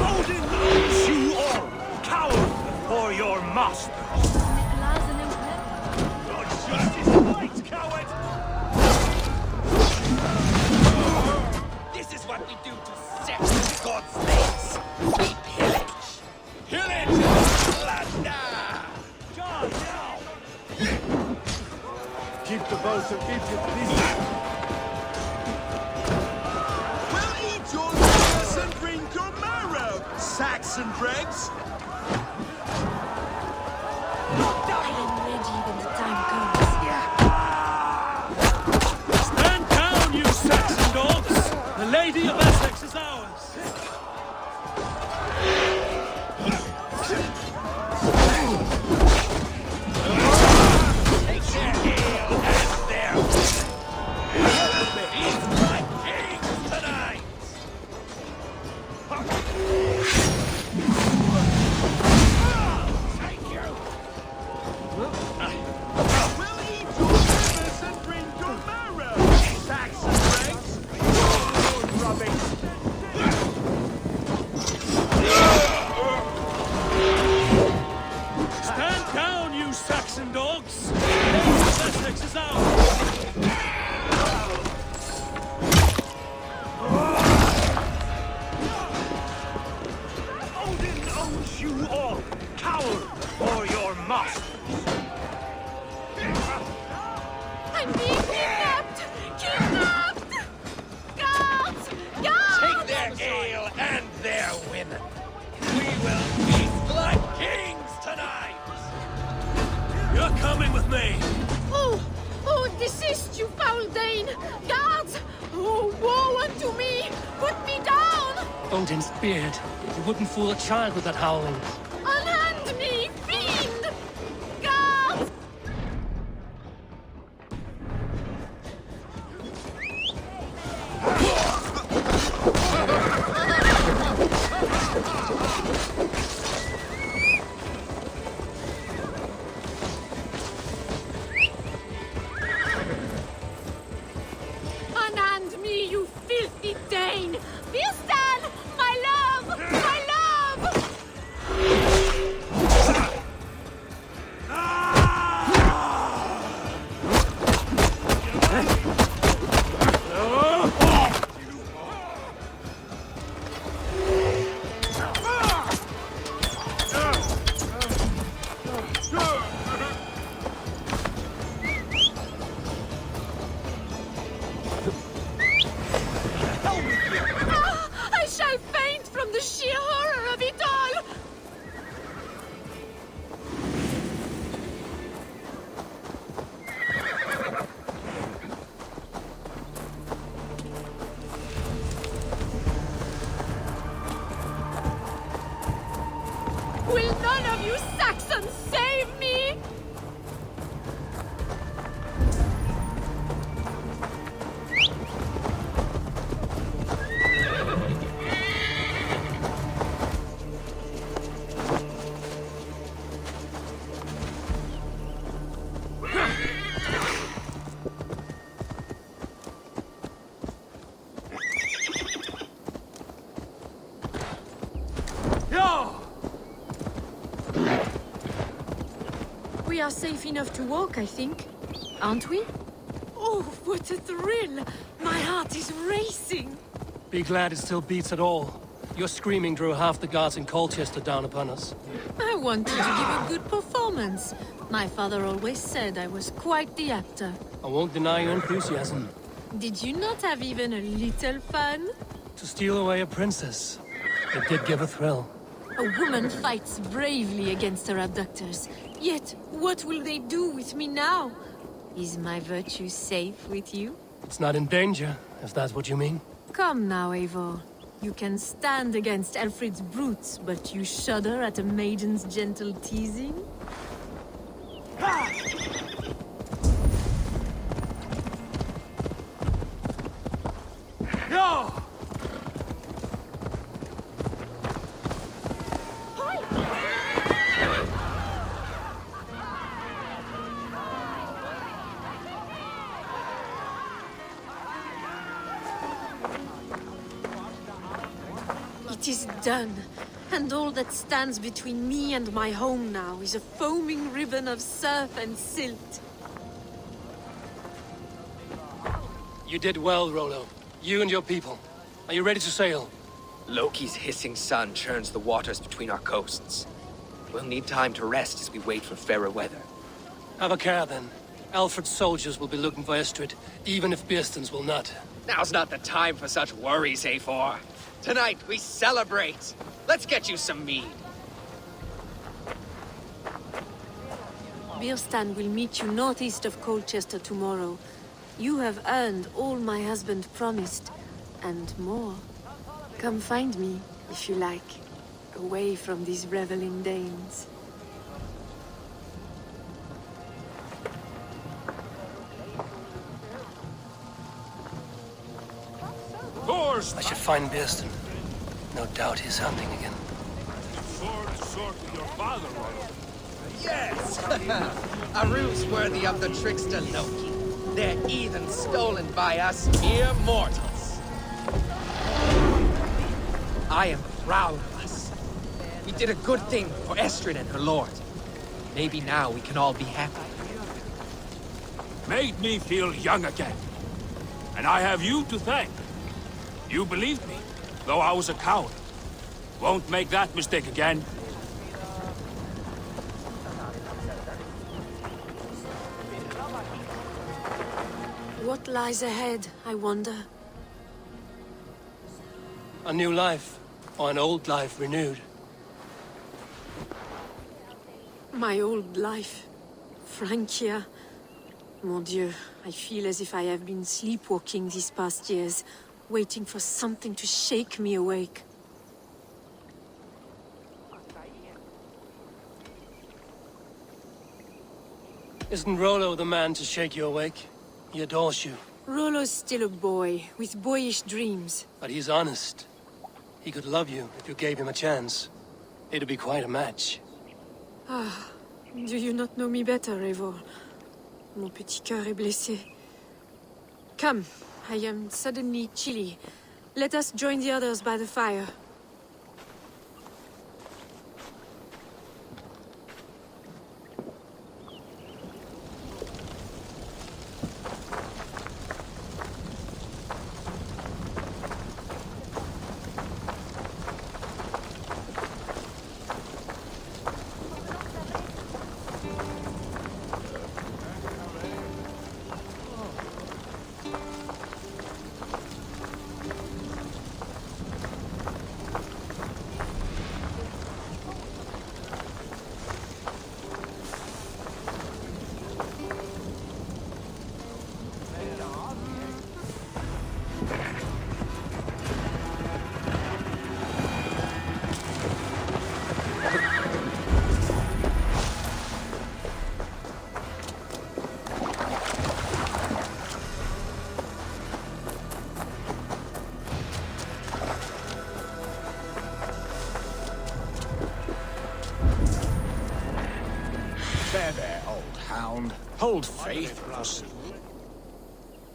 Speaker 14: Odin knows you all! Coward before your master! God justice awaits, coward!
Speaker 17: This is what we do to sex God's slaves. We pillage. Pillage and plunder!
Speaker 14: God, now! Keep the boats of Egypt busy.
Speaker 9: We'll eat your livers and drink your marrow, Saxon dregs!
Speaker 3: I am ready when the time comes.
Speaker 14: Stand down, you Saxon dogs! The Lady of Essex is ours!
Speaker 17: Take their ale and their He's my king tonight! Thank you!
Speaker 9: We'll eat your livers and drink your marrow, Saxon dregs! Oh, rubbish!
Speaker 14: Stand down, you Saxon dogs! Lady of Essex is ours! Odin owns you all! Coward or your master!
Speaker 3: I'm being kidnapped! Kidnapped! Guards! Guards!
Speaker 17: Take their ale and their women! We will feast like kings tonight!
Speaker 14: You're coming with me!
Speaker 3: Oh! Oh, desist, you foul Dane! Guards! Oh, woe unto me! Put me down!
Speaker 2: Odin's beard. You wouldn't fool a child with that howling.
Speaker 3: Unhand me, fiend! Guards! Unhand me, you filthy Dane! Birstan! My love! My love! I shall faint from the sheer horror of it all! Will none of you Saxons save me? We are safe enough to walk, I think. Aren't we? Oh, what a thrill! My heart is racing!
Speaker 2: Be glad it still beats at all. Your screaming drew half the guards in Colchester down upon us.
Speaker 3: I wanted to give a good performance. My father always said I was quite the actor.
Speaker 2: I won't deny your enthusiasm.
Speaker 3: Did you not have even a little fun?
Speaker 2: To steal away a princess. It did give a thrill.
Speaker 3: A woman fights bravely against her abductors. Yet, what will they do with me now? Is my virtue safe with you?
Speaker 2: It's not in danger, if that's what you mean.
Speaker 3: Come now, Eivor. You can stand against Alfred's brutes, but you shudder at a maiden's gentle teasing?
Speaker 14: No!
Speaker 3: It is done. And all that stands between me and my home now is a foaming ribbon of surf and silt.
Speaker 2: You did well, Rollo. You and your people. Are you ready to sail?
Speaker 15: Loki's hissing sun churns the waters between our coasts. We'll need time to rest as we wait for fairer weather.
Speaker 2: Have a care, then. Alfred's soldiers will be looking for Estrid, even if Birstan's will not.
Speaker 15: Now's not the time for such worries, Eivor. Tonight, we celebrate. Let's get you some mead.
Speaker 3: Birstan will meet you northeast of Colchester tomorrow. You have earned all my husband promised, and more. Come find me, if you like, away from these reveling Danes.
Speaker 2: I should find Birstan. No doubt he's hunting again.
Speaker 20: Sword to your father, Rollo.
Speaker 15: Yes! A ruse worthy of the trickster Loki. They're even stolen by us mere mortals. I am proud of us. We did a good thing for Estrid and her lord. Maybe now we can all be happy.
Speaker 20: Made me feel young again. And I have you to thank. You believed me, though I was a coward. Won't make that mistake again.
Speaker 3: What lies ahead, I wonder?
Speaker 2: A new life, or an old life renewed.
Speaker 3: My old life. Francia. Mon Dieu, I feel as if I have been sleepwalking these past years, waiting for something to shake me awake.
Speaker 2: Isn't Rollo the man to shake you awake? He adores you.
Speaker 3: Rollo's still a boy, with boyish dreams.
Speaker 2: But he's honest. He could love you if you gave him a chance. It'd be quite a match.
Speaker 3: Ah, do you not know me better, Eivor? Mon petit cœur est blessé. Come, I am suddenly chilly. Let us join the others by the fire.
Speaker 12: There, old hound. Hold faith, Ross.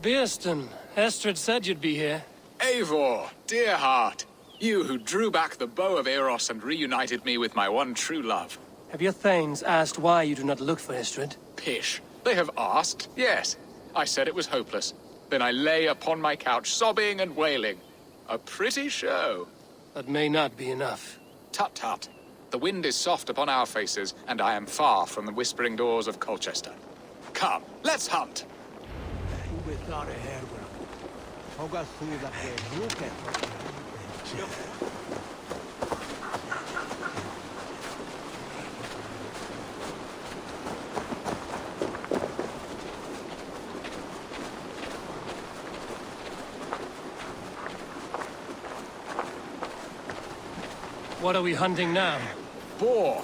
Speaker 2: Birstan, Estrid said you'd be here.
Speaker 12: Eivor, dear heart. You who drew back the bow of Eros and reunited me with my one true love.
Speaker 2: Have your thanes asked why you do not look for Estrid?
Speaker 12: Pish. They have asked, yes. I said it was hopeless. Then I lay upon my couch, sobbing and wailing. A pretty show.
Speaker 2: That may not be enough.
Speaker 12: Tut-tut. The wind is soft upon our faces, and I am far from the whispering doors of Colchester. Come, let's hunt!
Speaker 2: What are we hunting now?
Speaker 12: Boar.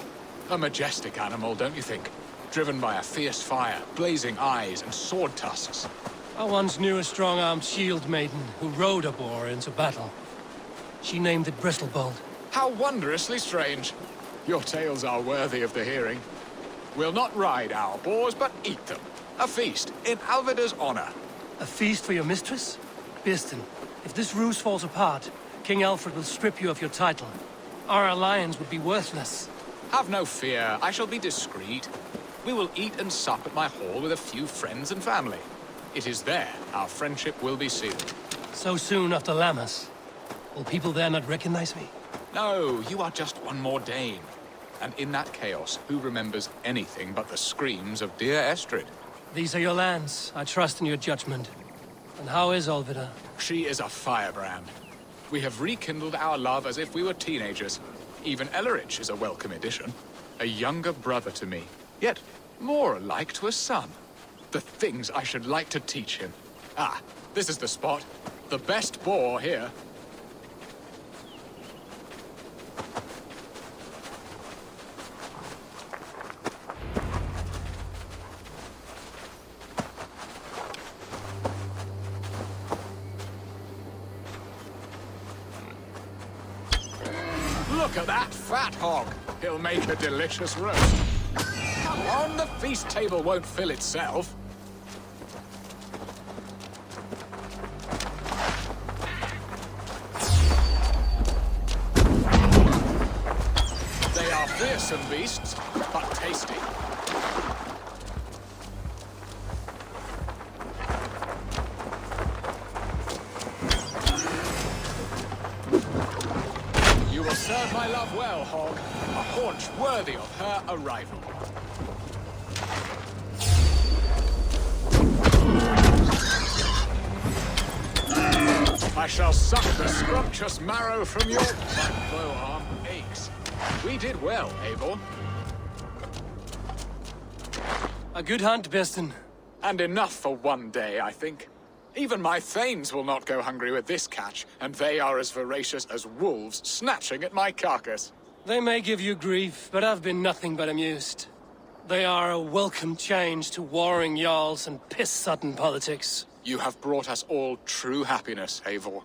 Speaker 12: A majestic animal, don't you think? Driven by a fierce fire, blazing eyes, and sword tusks.
Speaker 2: I once knew a strong-armed shield maiden who rode a boar into battle. She named it Bristlebolt.
Speaker 12: How wondrously strange. Your tales are worthy of the hearing. We'll not ride our boars, but eat them. A feast, in Alvida's honor.
Speaker 2: A feast for your mistress? Birstan, if this ruse falls apart, King Alfred will strip you of your title. Our alliance would be worthless.
Speaker 12: Have no fear, I shall be discreet. We will eat and sup at my hall with a few friends and family. It is there our friendship will be sealed.
Speaker 2: So soon after Lammas? Will people there not recognize me?
Speaker 12: No, you are just one more Dane. And in that chaos, who remembers anything but the screams of dear Estrid?
Speaker 2: These are your lands. I trust in your judgment. And how is Alfida?
Speaker 12: She is a firebrand. We have rekindled our love as if we were teenagers. Even Ellerich is a welcome addition. A younger brother to me, yet more alike to a son. The things I should like to teach him. Ah, this is the spot. The best boar here. Look at that fat hog. He'll make a delicious roast. Come on, the feast table won't fill itself. They are fearsome beasts, but tasty. You will serve my love well, Hog. A haunch worthy of her arrival. I shall suck the scrumptious marrow from your... My bow arm aches. We did well, Eivor.
Speaker 2: A good hunt, Birstan.
Speaker 12: And enough for one day, I think. Even my thanes will not go hungry with this catch, and they are as voracious as wolves snatching at my carcass.
Speaker 2: They may give you grief, but I've been nothing but amused. They are a welcome change to warring jarls and piss-sodden politics.
Speaker 12: You have brought us all true happiness, Eivor.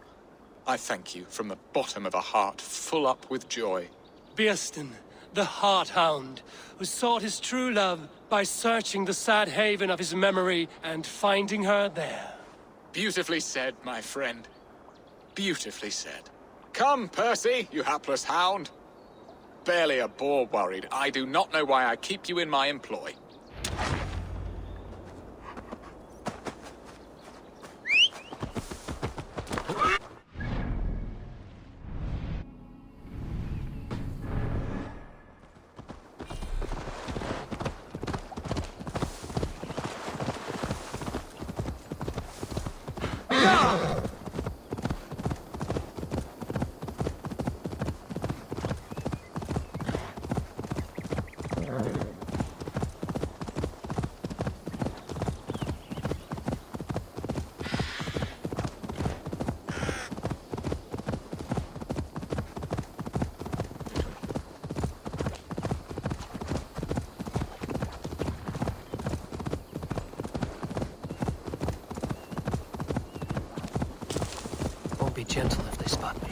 Speaker 12: I thank you from the bottom of a heart full up with joy.
Speaker 2: Birstan, the Heart-Hound, who sought his true love by searching the sad haven of his memory and finding her there.
Speaker 12: Beautifully said, my friend. Beautifully said. Come, Percy, you hapless hound. Barely a boar worried. I do not know why I keep you in my employ.
Speaker 2: Be gentle if they spot me.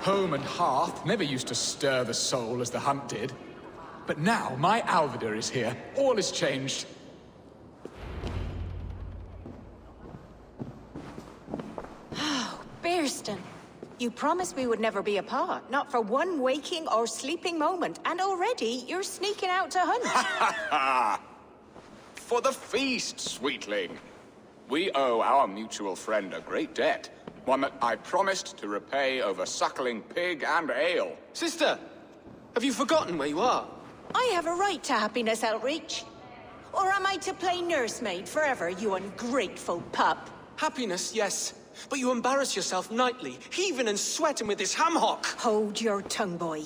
Speaker 2: Home and hearth never used to stir the soul as the hunt did. But now my Alfida is here. All is changed.
Speaker 7: Oh, Birstan. You promised we would never be apart, not for one waking or sleeping moment, and already you're sneaking out to hunt.
Speaker 12: For the feast, sweetling. We owe our mutual friend a great debt. One that I promised to repay over suckling pig and ale.
Speaker 13: Sister,
Speaker 1: Have you forgotten where you are?
Speaker 7: I have a right to happiness, Outreach. Or am I to play nursemaid forever, you ungrateful pup?
Speaker 1: Happiness, yes. But you embarrass yourself nightly, heaving and sweating with this ham-hock.
Speaker 7: Hold your tongue, boy.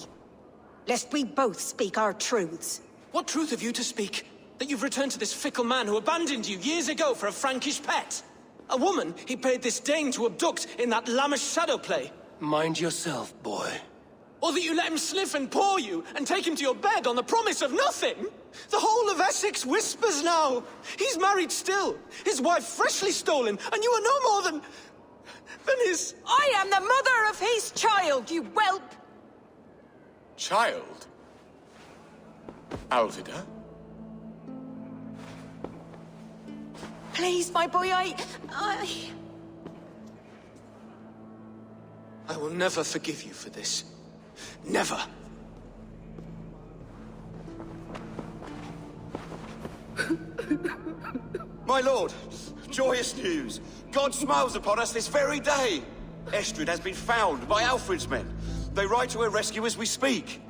Speaker 7: Lest we both speak our truths.
Speaker 1: What truth have you to speak? That you've returned to this fickle man who abandoned you years ago for a Frankish pet? A woman he paid this Dane to abduct in that lammish shadow play?
Speaker 2: Mind yourself, boy.
Speaker 1: Or that you let him sniff and paw you, and take him to your bed on the promise of nothing? The whole of Essex whispers now. He's married still, his wife freshly stolen, and you are no more than his...
Speaker 7: I am the mother of his child, you whelp!
Speaker 12: Child? Alfida?
Speaker 7: Please, my boy, I
Speaker 1: will never forgive you for this. Never.
Speaker 13: My lord, joyous news. God smiles upon us this very day. Estrid has been found by Alfred's men. They ride to her rescue as we speak.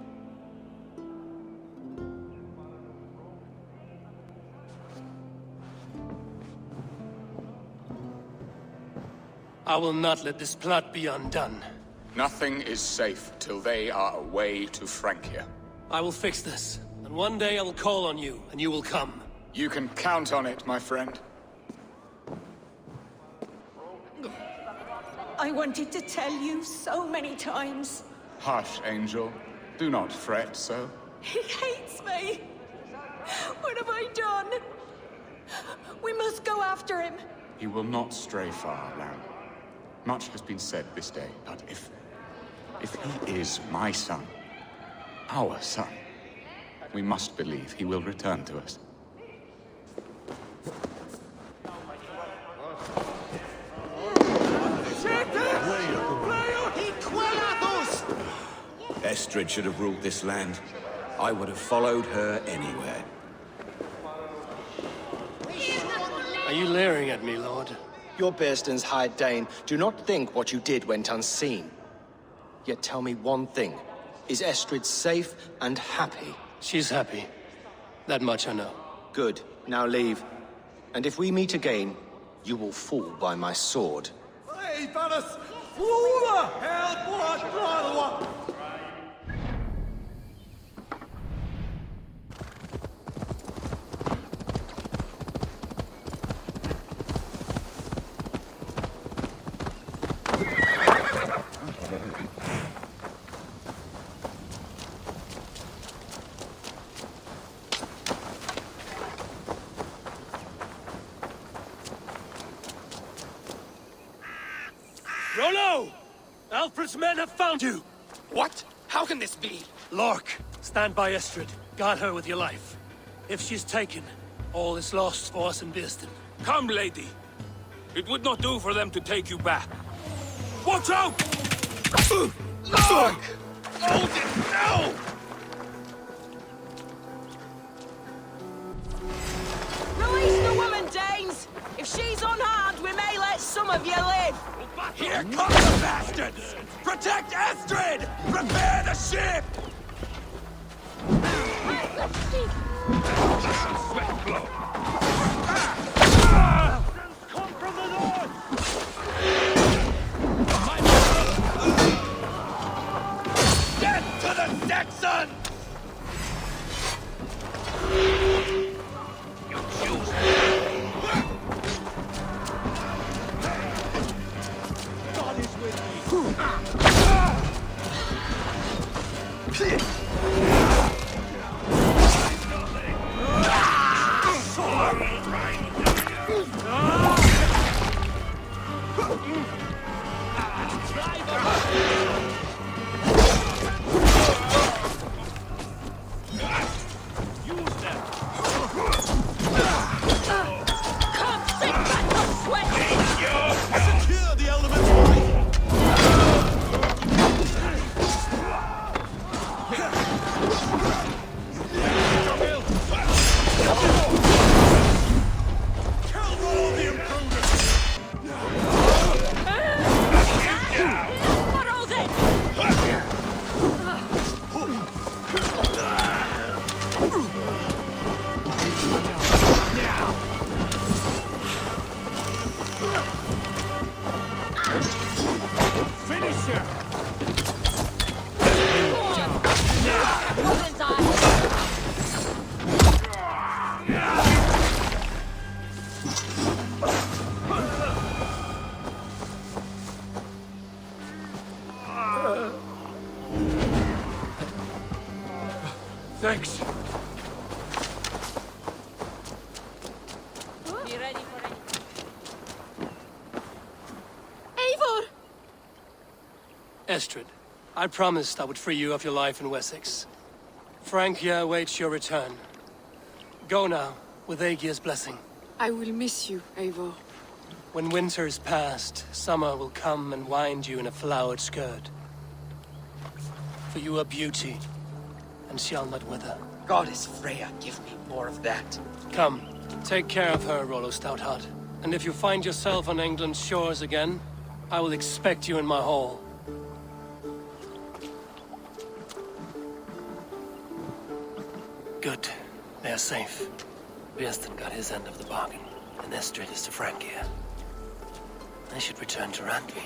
Speaker 2: I will not let this plot be undone.
Speaker 12: Nothing is safe till they are away to Francia.
Speaker 2: I will fix this, and one day I will call on you, and you will come.
Speaker 12: You can count on it, my friend.
Speaker 7: I wanted to tell you so many times.
Speaker 12: Hush, Angel. Do not fret so.
Speaker 7: He hates me. What have I done? We must go after him.
Speaker 12: He will not stray far, lamb. Much has been said this day, but if he is my son, our son, we must believe he will return to us.
Speaker 6: Estrid should have ruled this land. I would have followed her anywhere.
Speaker 2: Are you leering at me, Lord?
Speaker 4: Your Birstan's High Dane. Do not think what you did went unseen. Yet tell me one thing. Is Estrid safe and happy?
Speaker 2: She's happy. That much I know.
Speaker 4: Good. Now leave. And if we meet again, you will fall by my sword.
Speaker 2: Rollo! Alfred's men have found you!
Speaker 20: What? How can this be?
Speaker 2: Lork, stand by Estrid. Guard her with your life. If she's taken, all is lost for us in Birstan.
Speaker 20: Come, lady. It would not do for them to take you back. Watch out!
Speaker 9: Look! Hold it now!
Speaker 7: Release the woman, Danes! If she's unharmed, we may let some of you live!
Speaker 20: Here come the bastards! Protect Estrid! Prepare the ship! Sweat blow.
Speaker 9: Come from the north!
Speaker 20: Death to the Saxons! You choose.
Speaker 9: God is with me. Secure the elemental.
Speaker 7: What all this?
Speaker 2: Franks!
Speaker 3: Be ready for anything. Eivor!
Speaker 2: Estrid, I promised I would free you of your life in Wessex. Frank here awaits your return. Go now, with Aegir's blessing.
Speaker 3: I will miss you, Eivor.
Speaker 2: When winter is past, summer will come and wind you in a flowered skirt. For you are beauty, and shall not wither.
Speaker 15: Goddess Freya, give me more of that.
Speaker 2: Come, take care of her, Rollo Stoutheart. And if you find yourself on England's shores again, I will expect you in my hall. Good. They are safe. Birstan got his end of the bargain, and Estrid is to Frank here. I should return to Randvi.